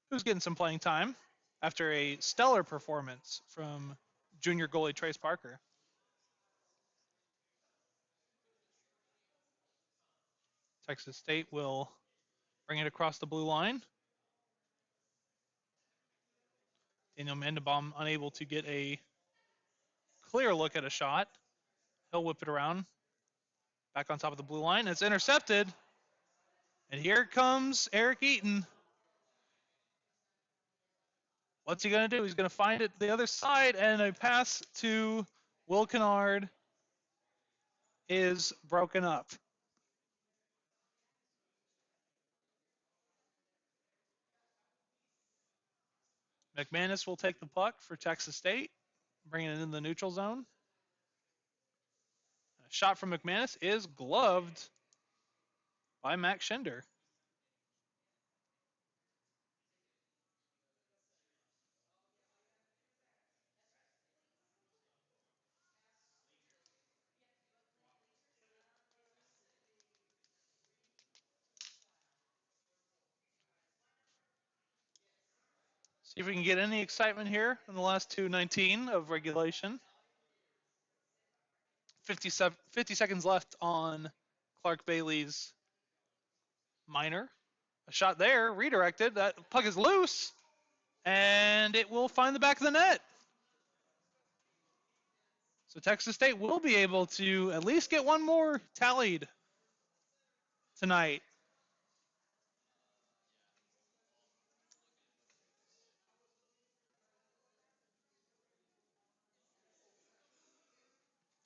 who's getting some playing time after a stellar performance from junior goalie Trace Parker. Texas State will bring it across the blue line. Daniel Mandenbaum unable to get a clear look at a shot. He'll whip it around. Back on top of the blue line. It's intercepted. And here comes Eric Eaton. What's he going to do? He's going to find it the other side, and a pass to Will Kennard is broken up. McManus will take the puck for Texas State, bringing it in the neutral zone. A shot from McManus is gloved by Max Schinder. See if we can get any excitement here in the last 2:19 of regulation. 50 seconds left on Clark Bailey's minor. A shot there, redirected. That puck is loose, and it will find the back of the net. So Texas State will be able to at least get one more tallied tonight.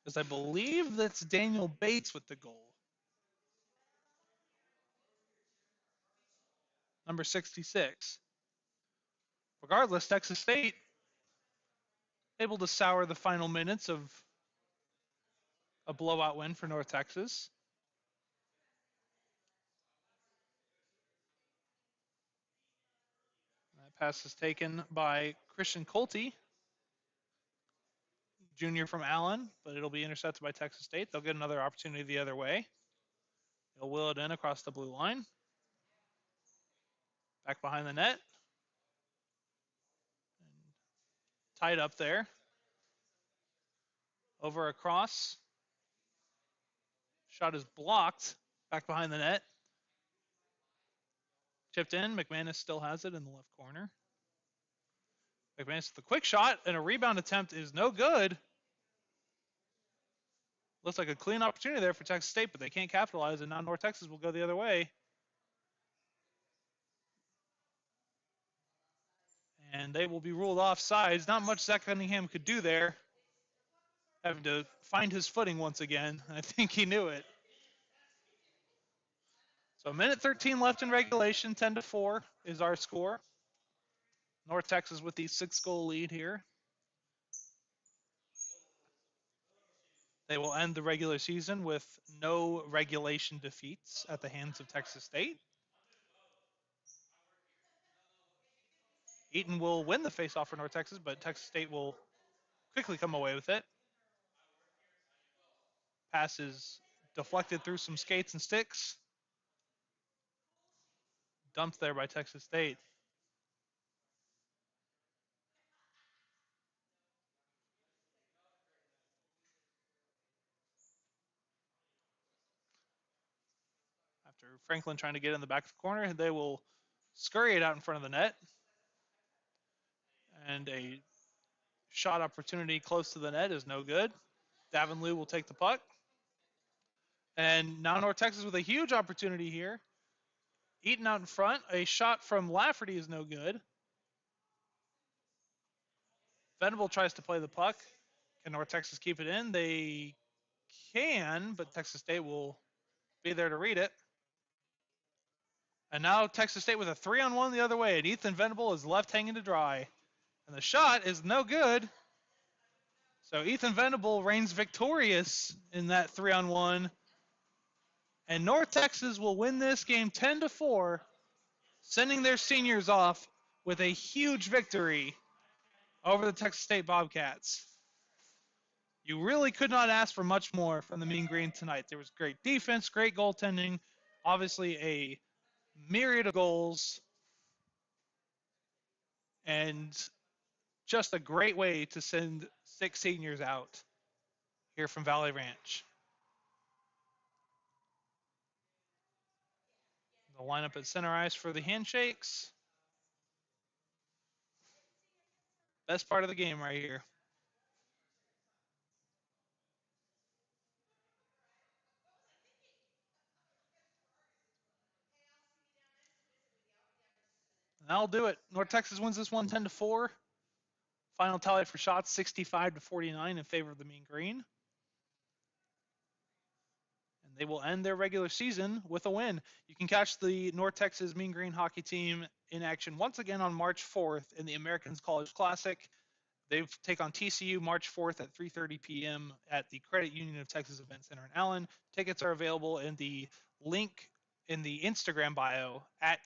Because I believe that's Daniel Bates with the goal. Number 66. Regardless, Texas State able to sour the final minutes of a blowout win for North Texas. That pass is taken by Christian Colty, junior from Allen, but it'll be intercepted by Texas State. They'll get another opportunity the other way. They'll wheel it in across the blue line. Back behind the net. Tied up there. Over across. Shot is blocked. Back behind the net. Chipped in. McManus still has it in the left corner. McManus with a quick shot, and a rebound attempt is no good. Looks like a clean opportunity there for Texas State, but they can't capitalize, and now North Texas will go the other way. And they will be ruled offsides. Not much Zach Cunningham could do there. Having to find his footing once again. I think he knew it. So a minute 13 left in regulation. 10-4 is our score. North Texas with the 6-goal lead here. They will end the regular season with no regulation defeats at the hands of Texas State. Eaton will win the faceoff for North Texas, but Texas State will quickly come away with it. Pass is deflected through some skates and sticks. Dumped there by Texas State. After Franklin trying to get in the back of the corner, they will scurry it out in front of the net. And a shot opportunity close to the net is no good. Davin Liu will take the puck. And now North Texas with a huge opportunity here. Eaton out in front. A shot from Lafferty is no good. Venable tries to play the puck. Can North Texas keep it in? They can, but Texas State will be there to read it. And now Texas State with a 3-on-1 the other way, and Ethan Venable is left hanging to dry. And the shot is no good. So Ethan Venable reigns victorious in that 3-on-1. And North Texas will win this game 10-4, sending their seniors off with a huge victory over the Texas State Bobcats. You really could not ask for much more from the Mean Green tonight. There was great defense, great goaltending, obviously a myriad of goals, and just a great way to send 6 seniors out here from Valley Ranch. The lineup at center ice for the handshakes. Best part of the game right here. And that'll do it. North Texas wins this one 10-4. Final tally for shots 65-49 in favor of the Mean Green. And they will end their regular season with a win. You can catch the North Texas Mean Green hockey team in action once again on March 4th in the Americans College Classic. They take on TCU March 4th at 3:30 p.m. at the Credit Union of Texas Event Center in Allen. Tickets are available in the link in the Instagram bio at